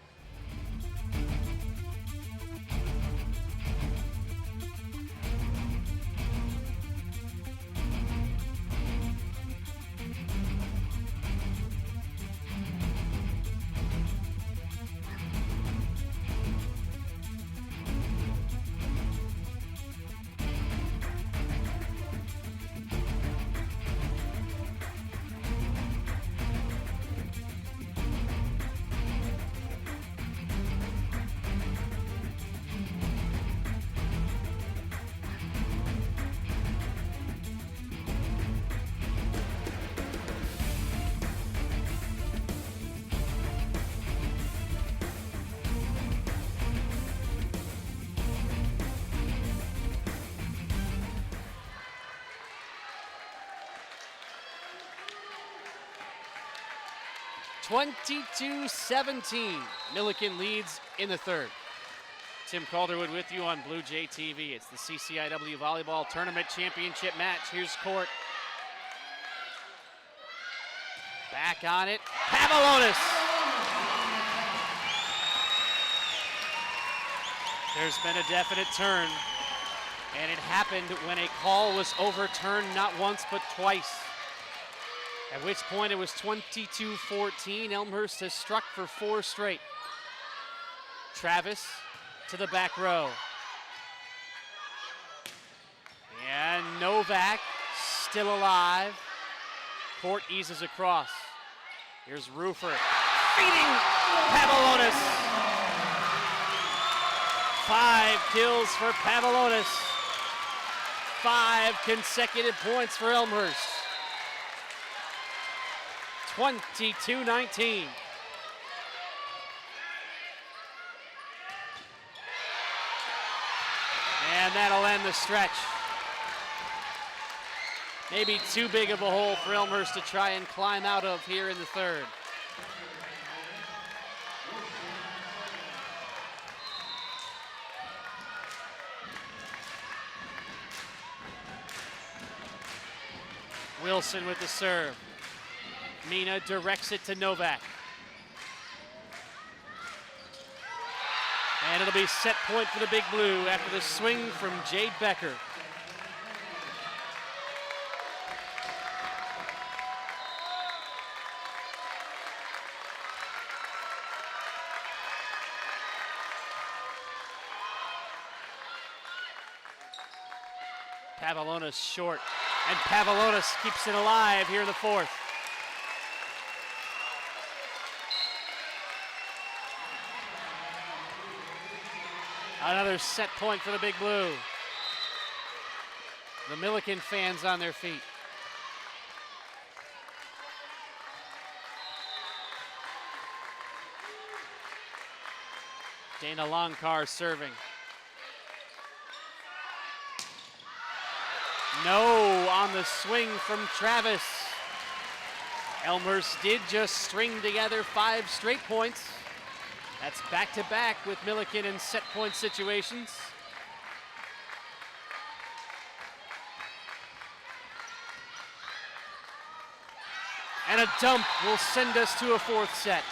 (22-17). Millikin leads in the third. Tim Calderwood with you on Blue Jay TV. It's the CCIW Volleyball Tournament Championship match. Here's Court. Back on it. Pavlonis. There's been a definite turn, and it happened when a call was overturned not once but twice. At which point it was 22-14. Elmhurst has struck for 4 straight. Travis to the back row. And Novak still alive. Court eases across. Here's Roofer feeding Pavlonis. 5 kills for Pavlonis. 5 consecutive points for Elmhurst. 22-19. that'll end the stretch. Maybe too big of a hole for Elmhurst to try and climb out of here in the third. Wilson with the serve. Mina directs it to Novak. And it'll be set point for the Big Blue after the swing from Jade Becker. Pavlonis short, and Pavlonis keeps it alive here in the fourth. Another set point for the Big Blue. The Millikin fans on their feet. Dana Longcar serving. No on the swing from Travis. Elmhurst did just string together 5 straight points. That's back-to-back with Millikin in set point situations. And a dump will send us to a fourth set.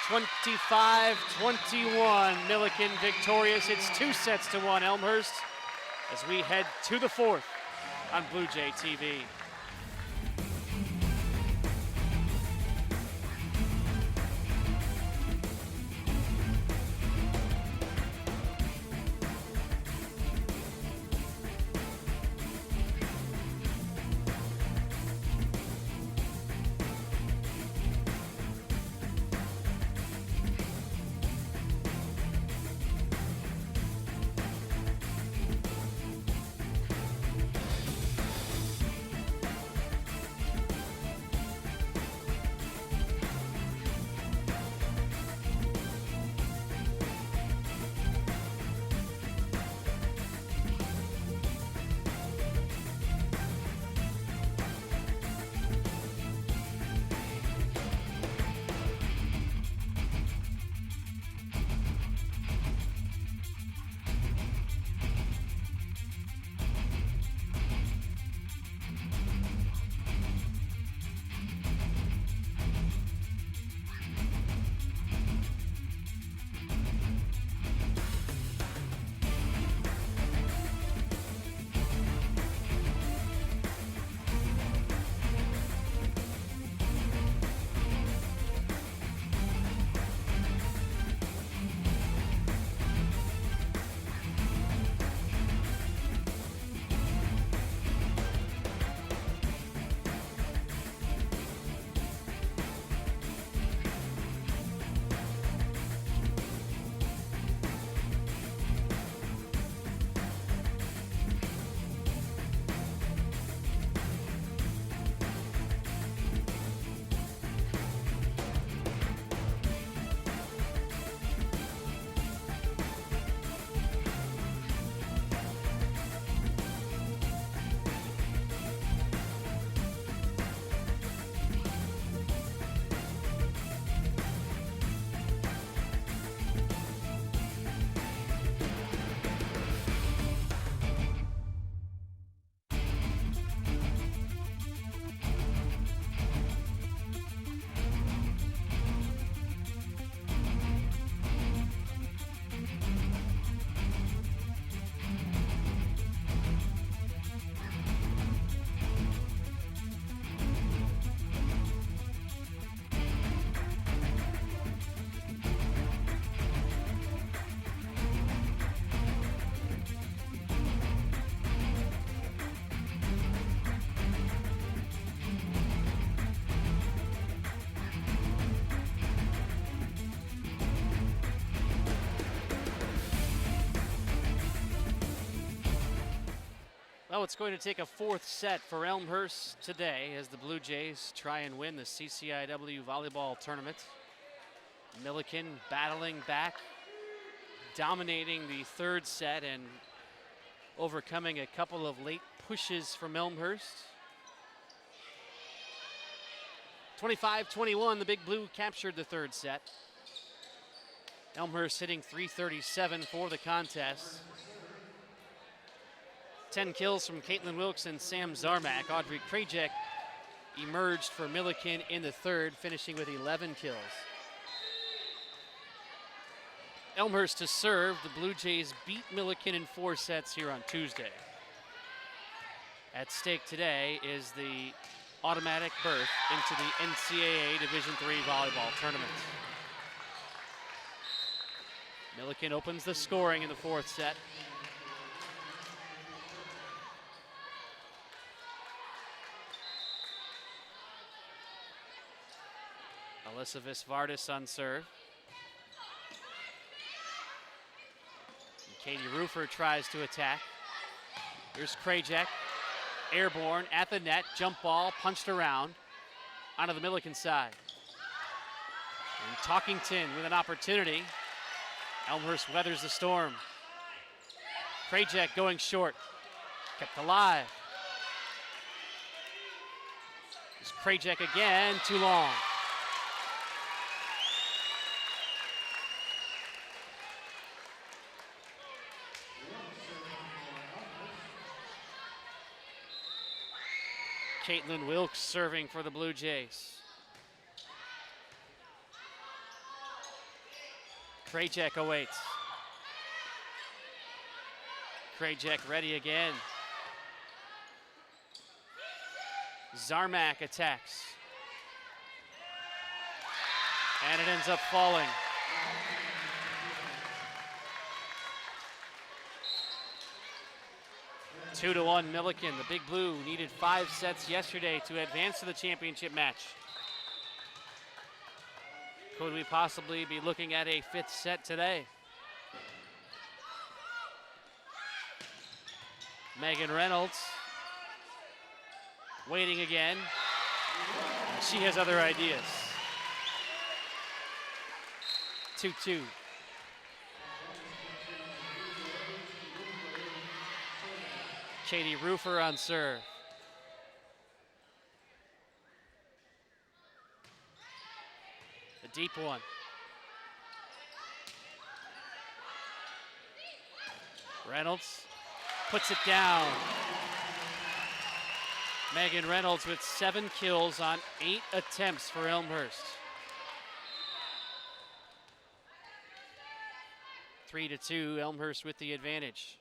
25-21, Millikin victorious. It's 2-1 Elmhurst as we head to the fourth on Blue Jay TV. Well, it's going to take a fourth set for Elmhurst today as the Blue Jays try and win the CCIW Volleyball Tournament. Millikin battling back, dominating the third set, and overcoming a couple of late pushes from Elmhurst. 25-21, the Big Blue captured the third set. Elmhurst hitting .337 for the contest. 10 kills from Caitlin Wilkes and Sam Zarmak. Audrey Krajek emerged for Millikin in the third, finishing with 11 kills. Elmhurst to serve. The Blue Jays beat Millikin in 4 sets here on Tuesday. At stake today is the automatic berth into the NCAA Division III volleyball tournament. Millikin opens the scoring in the 4th set. Alyssa Visvardis on serve. And Katie Rufer tries to attack. Here's Krajek, airborne at the net, jump ball, punched around, onto the Millikin side. And Talkington with an opportunity. Elmhurst weathers the storm. Krajek going short, kept alive. Here's Krajek again, too long. Caitlin Wilkes serving for the Blue Jays. Krajek awaits. Krajek ready again. Zarmak attacks. And it ends up falling. Two to 1 Millikin. The Big Blue needed 5 sets yesterday to advance to the championship match. Could we possibly be looking at a 5th set today? Megan Reynolds waiting again. She has other ideas. 2-2. Katie Rufer on serve. A deep one. Reynolds puts it down. Megan Reynolds with 7 kills on 8 attempts for Elmhurst. 3-2, Elmhurst with the advantage.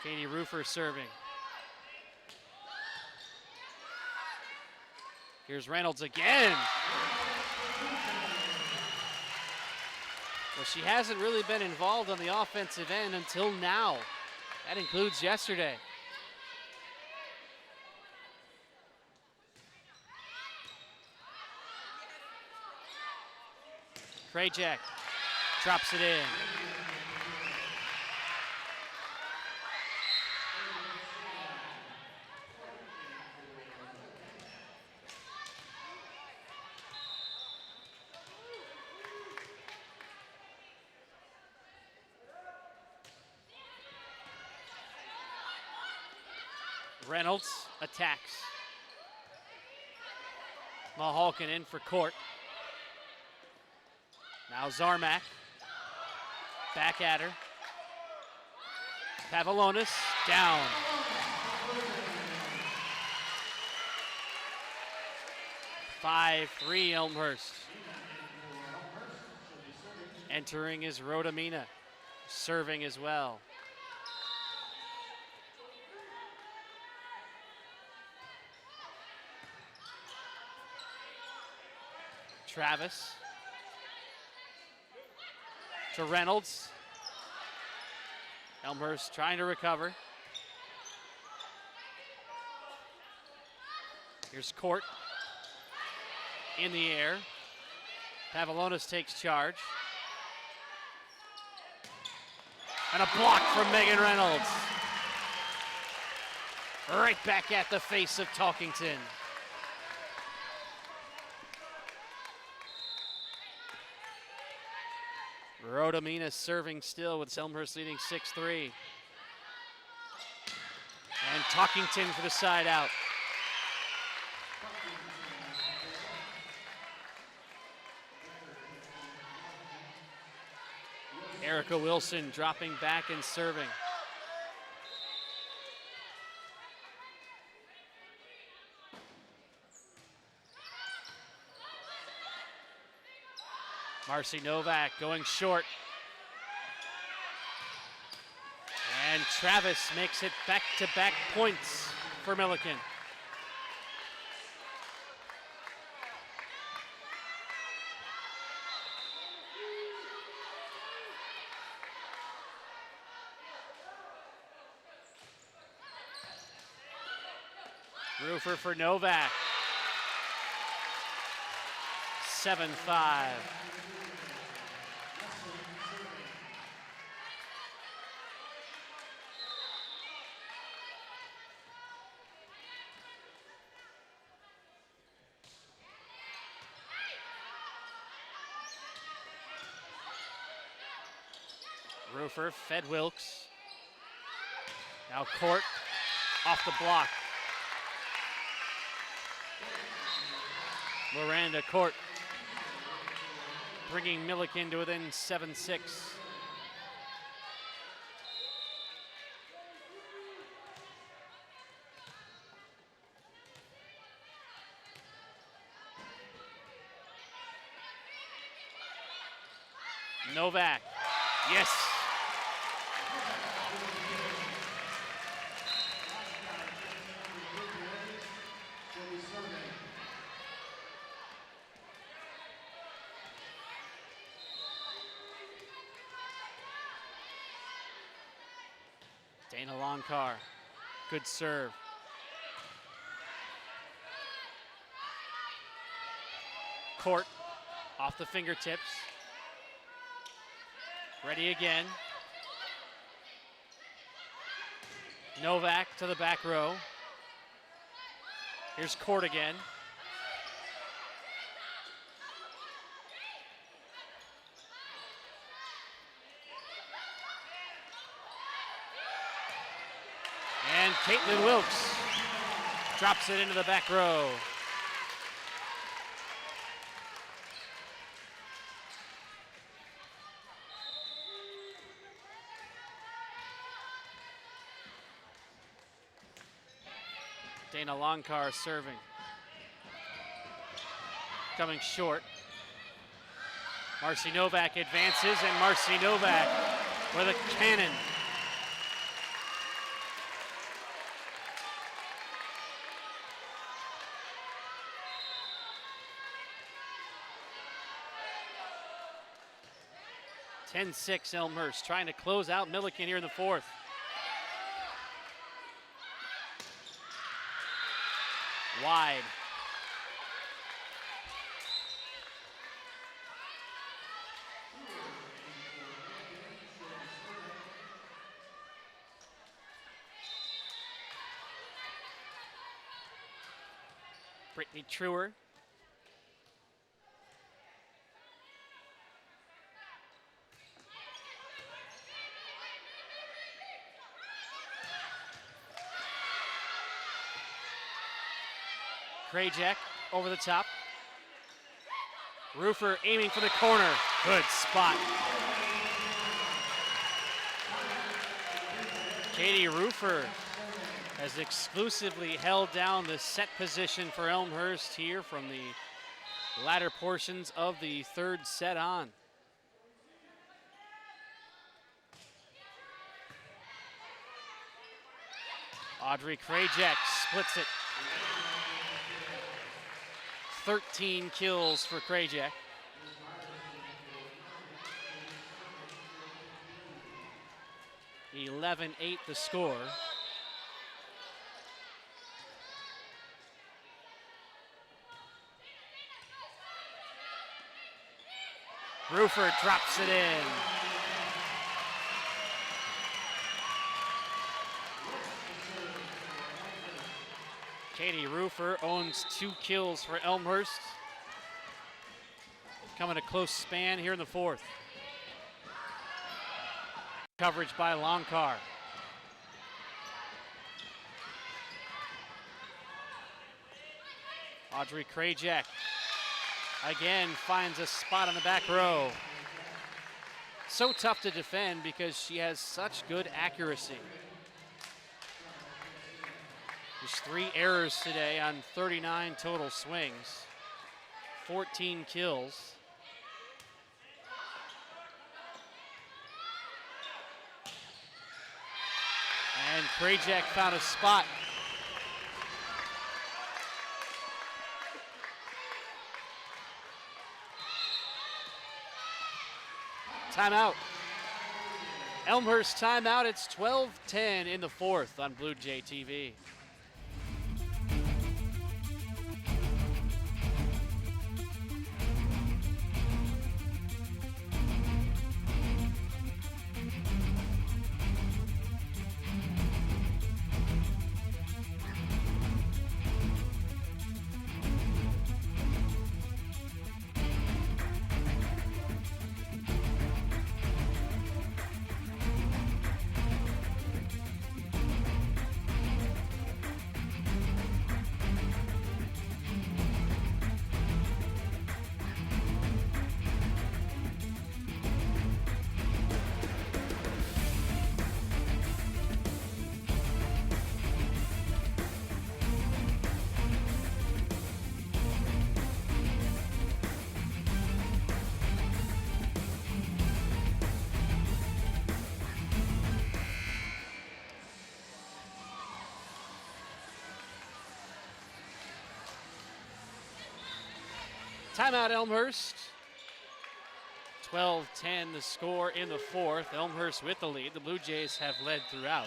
Katie Rufer serving. Here's Reynolds again. Well, she hasn't really been involved on the offensive end until now. That includes yesterday. Krajek drops it in. Reynolds attacks. Mahalkin in for court. Now Zarmak. Back at her. Pavlonis down. (5-3) Elmhurst. Entering is Rhoda Mina. Serving as well. Travis to Reynolds. Elmhurst trying to recover. Here's Court in the air. Pavlonis takes charge. And a block from Megan Reynolds. Right back at the face of Talkington. Rodamina serving still with Elmhurst leading 6-3. And Talkington for the side out. Erica Wilson dropping back and serving. Marcy Novak going short. And Travis makes it back-to-back points for Millikin. Roofer for Novak. 7-5. Roofer fed Wilkes. Now Court off the block. Miranda Court bringing Millikin to within 7-6. Novak, yes. Dana Longcar, good serve. Court off the fingertips. Ready again. Novak to the back row. Here's Court again. And Caitlin Wilkes drops it into the back row. Dana Longcar serving. Coming short. Marcy Novak advances, and Marcy Novak with a cannon. (10-6) Elmhurst trying to close out Millikin here in the fourth. Wide. Brittany Truer. Krajek over the top. Roofer aiming for the corner. Good spot. Katie Roofer has exclusively held down the set position for Elmhurst here from the latter portions of the third set on. Audrey Krajek splits it. 13 kills for Krajek. (11-8) the score. Roofer drops it in. Katie Roofer owns 2 kills for Elmhurst. Coming a close span here in the fourth. Coverage by Longcar. Audrey Krajak again finds a spot on the back row. So tough to defend because she has such good accuracy. There's 3 errors today on 39 total swings, 14 kills. And Krajak found a spot. Timeout. Elmhurst timeout. It's 12-10 in the 4th on Blue Jay TV. Timeout, Elmhurst. 12-10 the score in the 4th. Elmhurst with the lead. The Blue Jays have led throughout.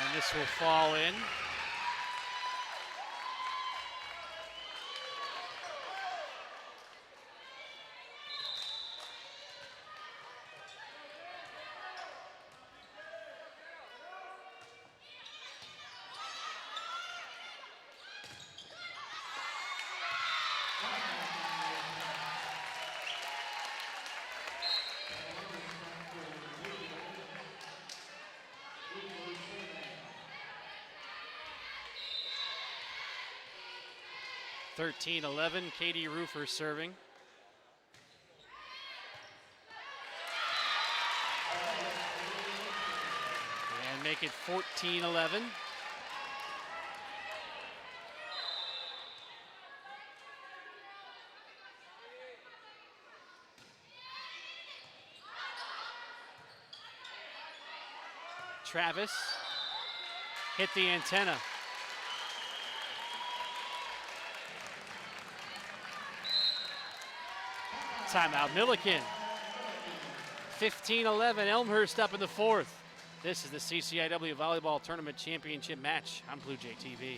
And this will fall in. (13-11), Katie Roofer serving. And make it 14-11. Travis hit the antenna. Timeout, Millikin. 15-11, Elmhurst up in the 4th. This is the CCIW Volleyball Tournament Championship match on Blue Jay TV.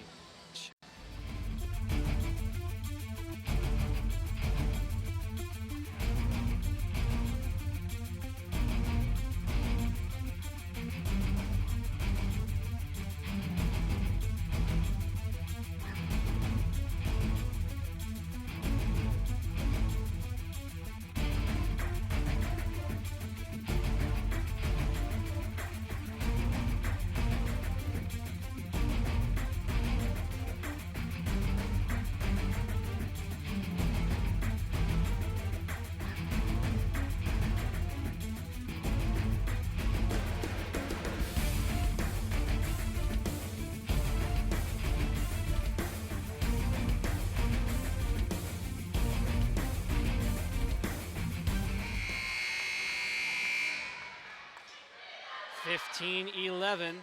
15-11.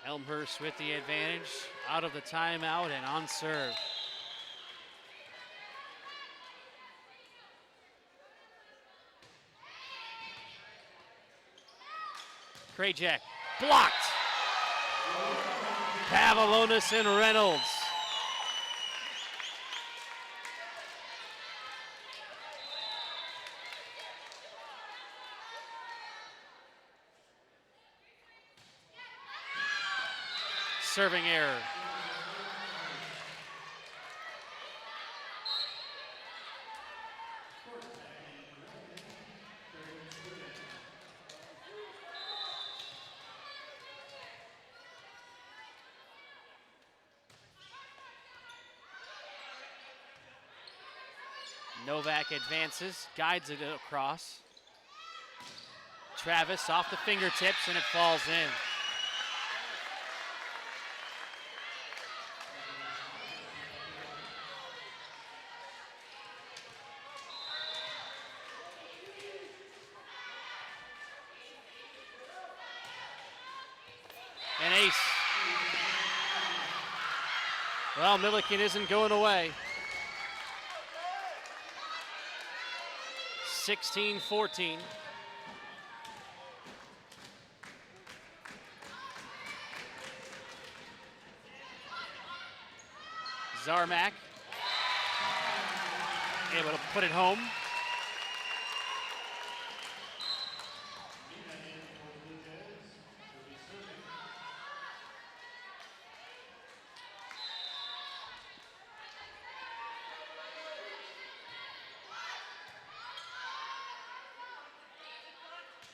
Elmhurst with the advantage, out of the timeout and on serve. Krajak blocked. Pavlonis and Reynolds. serving error. Novak advances, guides it across. Travis off the fingertips, and it falls in. An ace. Well, Millikin isn't going away. 16-14. Zarmak able to put it home.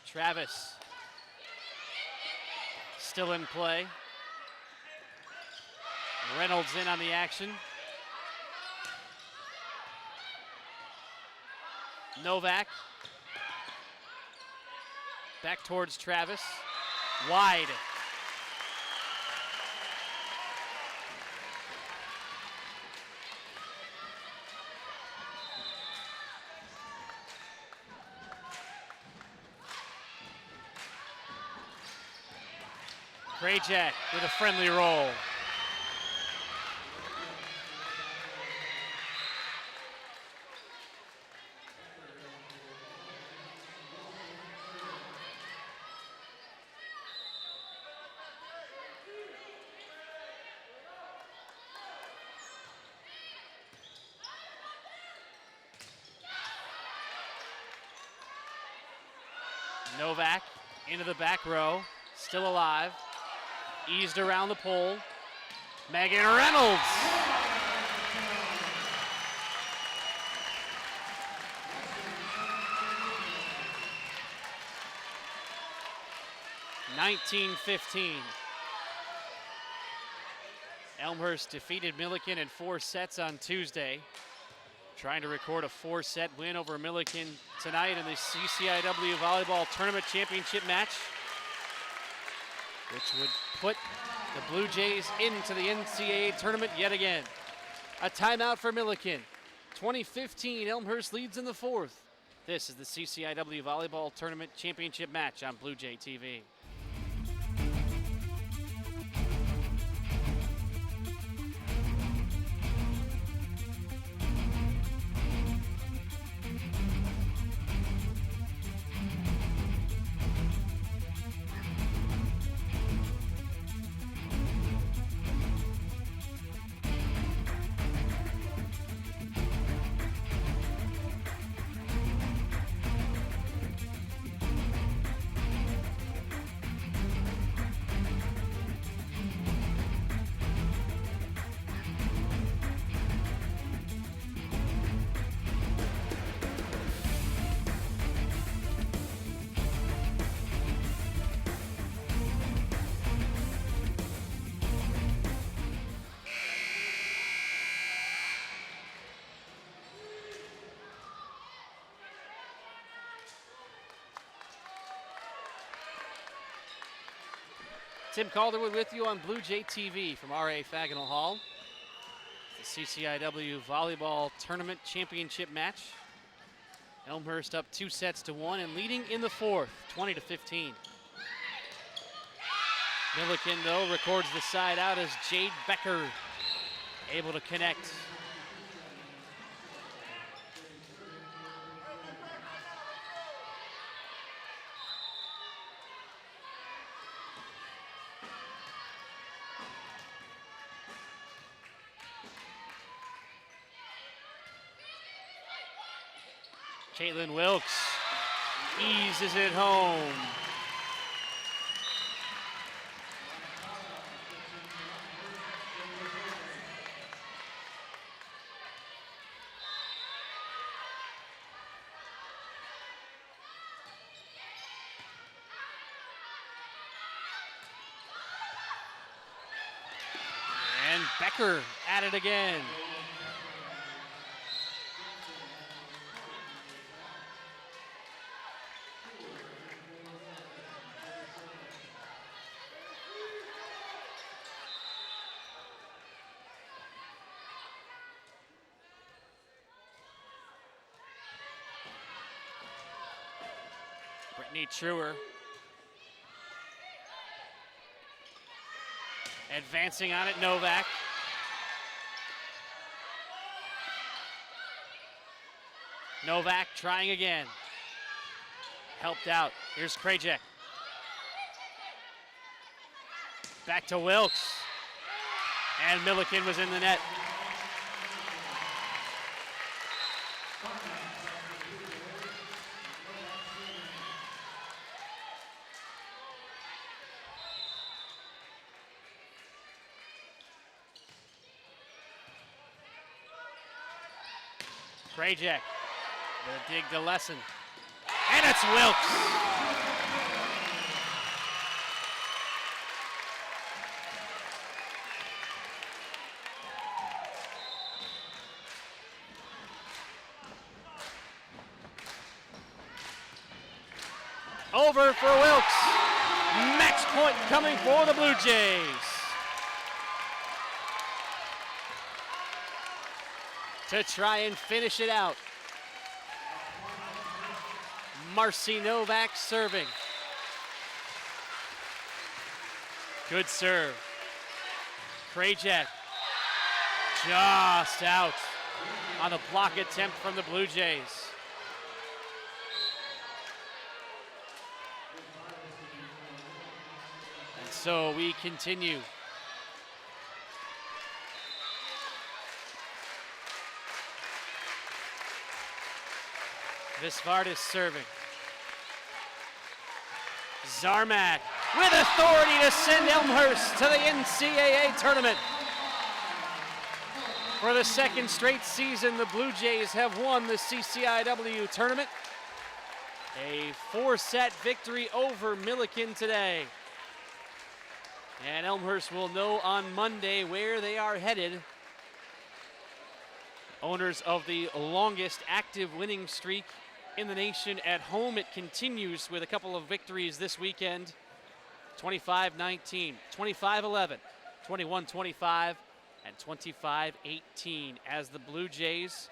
Travis still in play. Reynolds in on the action. Novak back towards Travis. Wide. Krajak with a friendly roll. Novak into the back row, still alive. Eased around the pole. Megan Reynolds. (19-15). Elmhurst defeated Millikin in 4 sets on Tuesday. Trying to record a 4-set win over Millikin tonight in the CCIW Volleyball Tournament Championship match, which would put the Blue Jays into the NCAA tournament yet again. A timeout for Millikin. 20-15, Elmhurst leads in the 4th. This is the CCIW Volleyball Tournament Championship match on Blue Jay TV. Tim Calderwood with you on Blue Jay TV from RA Faginal Hall. The CCIW Volleyball Tournament Championship match. Elmhurst up 2-1 and leading in the 4th, 20-15. Millikin, though, records the side out as Jade Becker able to connect. Caitlin Wilkes eases it home. Becker at it again. Brittany Truer advancing on it, Novak. Novak trying again. Helped out. Here's Krajek. Back to Wilkes. And Millikin was in the net. Krajek. The dig to Lesson. And it's Wilkes. Over for Wilkes. Match point coming for the Blue Jays. To try and finish it out. Marcy Novak serving. Good serve. Krajek just out on the block attempt from the Blue Jays. And so we continue. Visvardis serving. Zarmak with authority to send Elmhurst to the NCAA tournament. For the second straight season, the Blue Jays have won the CCIW tournament. A 4-set victory over Millikin today. And Elmhurst will know on Monday where they are headed. Owners of the longest active winning streak in the nation at home. It continues with a couple of victories this weekend. 25-19, 25-11, 21-25, and 25-18 as the Blue Jays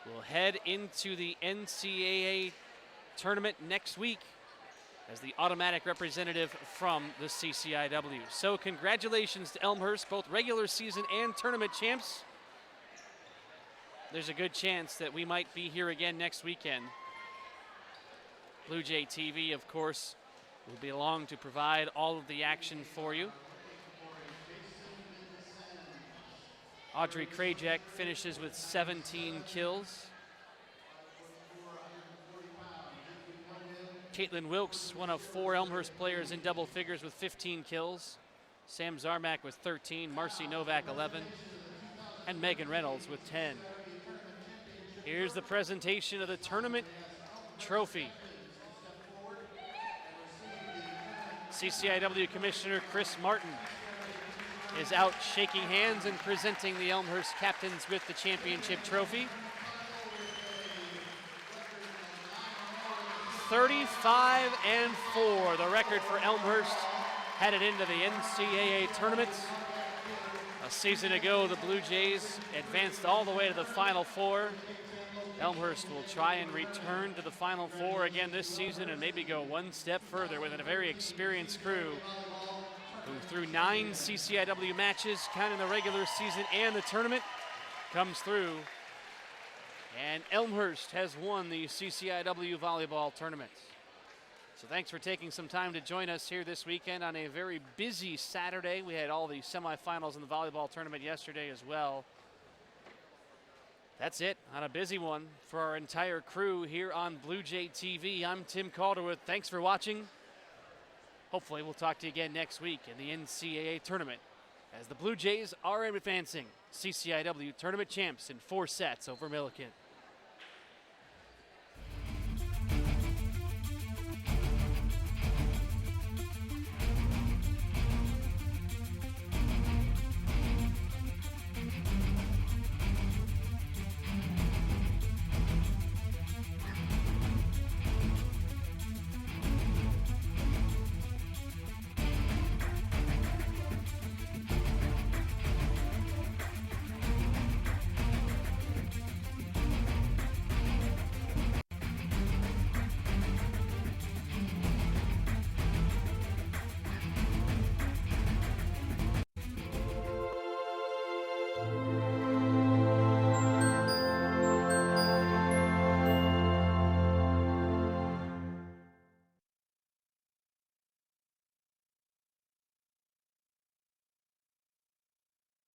will head into the NCAA tournament next week as the automatic representative from the CCIW. So congratulations to Elmhurst, both regular season and tournament champs. There's a good chance that we might be here again next weekend. Blue Jay TV, of course, will be along to provide all of the action for you. Audrey Krajek finishes with 17 kills. Caitlin Wilkes, one of 4 Elmhurst players in double figures with 15 kills. Sam Zarmak with 13, Marcy Novak 11, and Megan Reynolds with 10. Here's the presentation of the tournament trophy. CCIW Commissioner Chris Martin is out shaking hands and presenting the Elmhurst captains with the championship trophy. 35-4, the record for Elmhurst headed into the NCAA tournament. A season ago, the Blue Jays advanced all the way to the Final Four. Elmhurst will try and return to the Final Four again this season and maybe go one step further with a very experienced crew who through 9 CCIW matches, counting the regular season and the tournament, comes through. And Elmhurst has won the CCIW volleyball tournament. So thanks for taking some time to join us here this weekend on a very busy Saturday. We had all the semifinals in the volleyball tournament yesterday as well. That's it on a busy one for our entire crew here on Blue Jay TV. I'm Tim Calderwood. Thanks for watching. Hopefully we'll talk to you again next week in the NCAA tournament as the Blue Jays are advancing CCIW tournament champs in 4 sets over Millikin.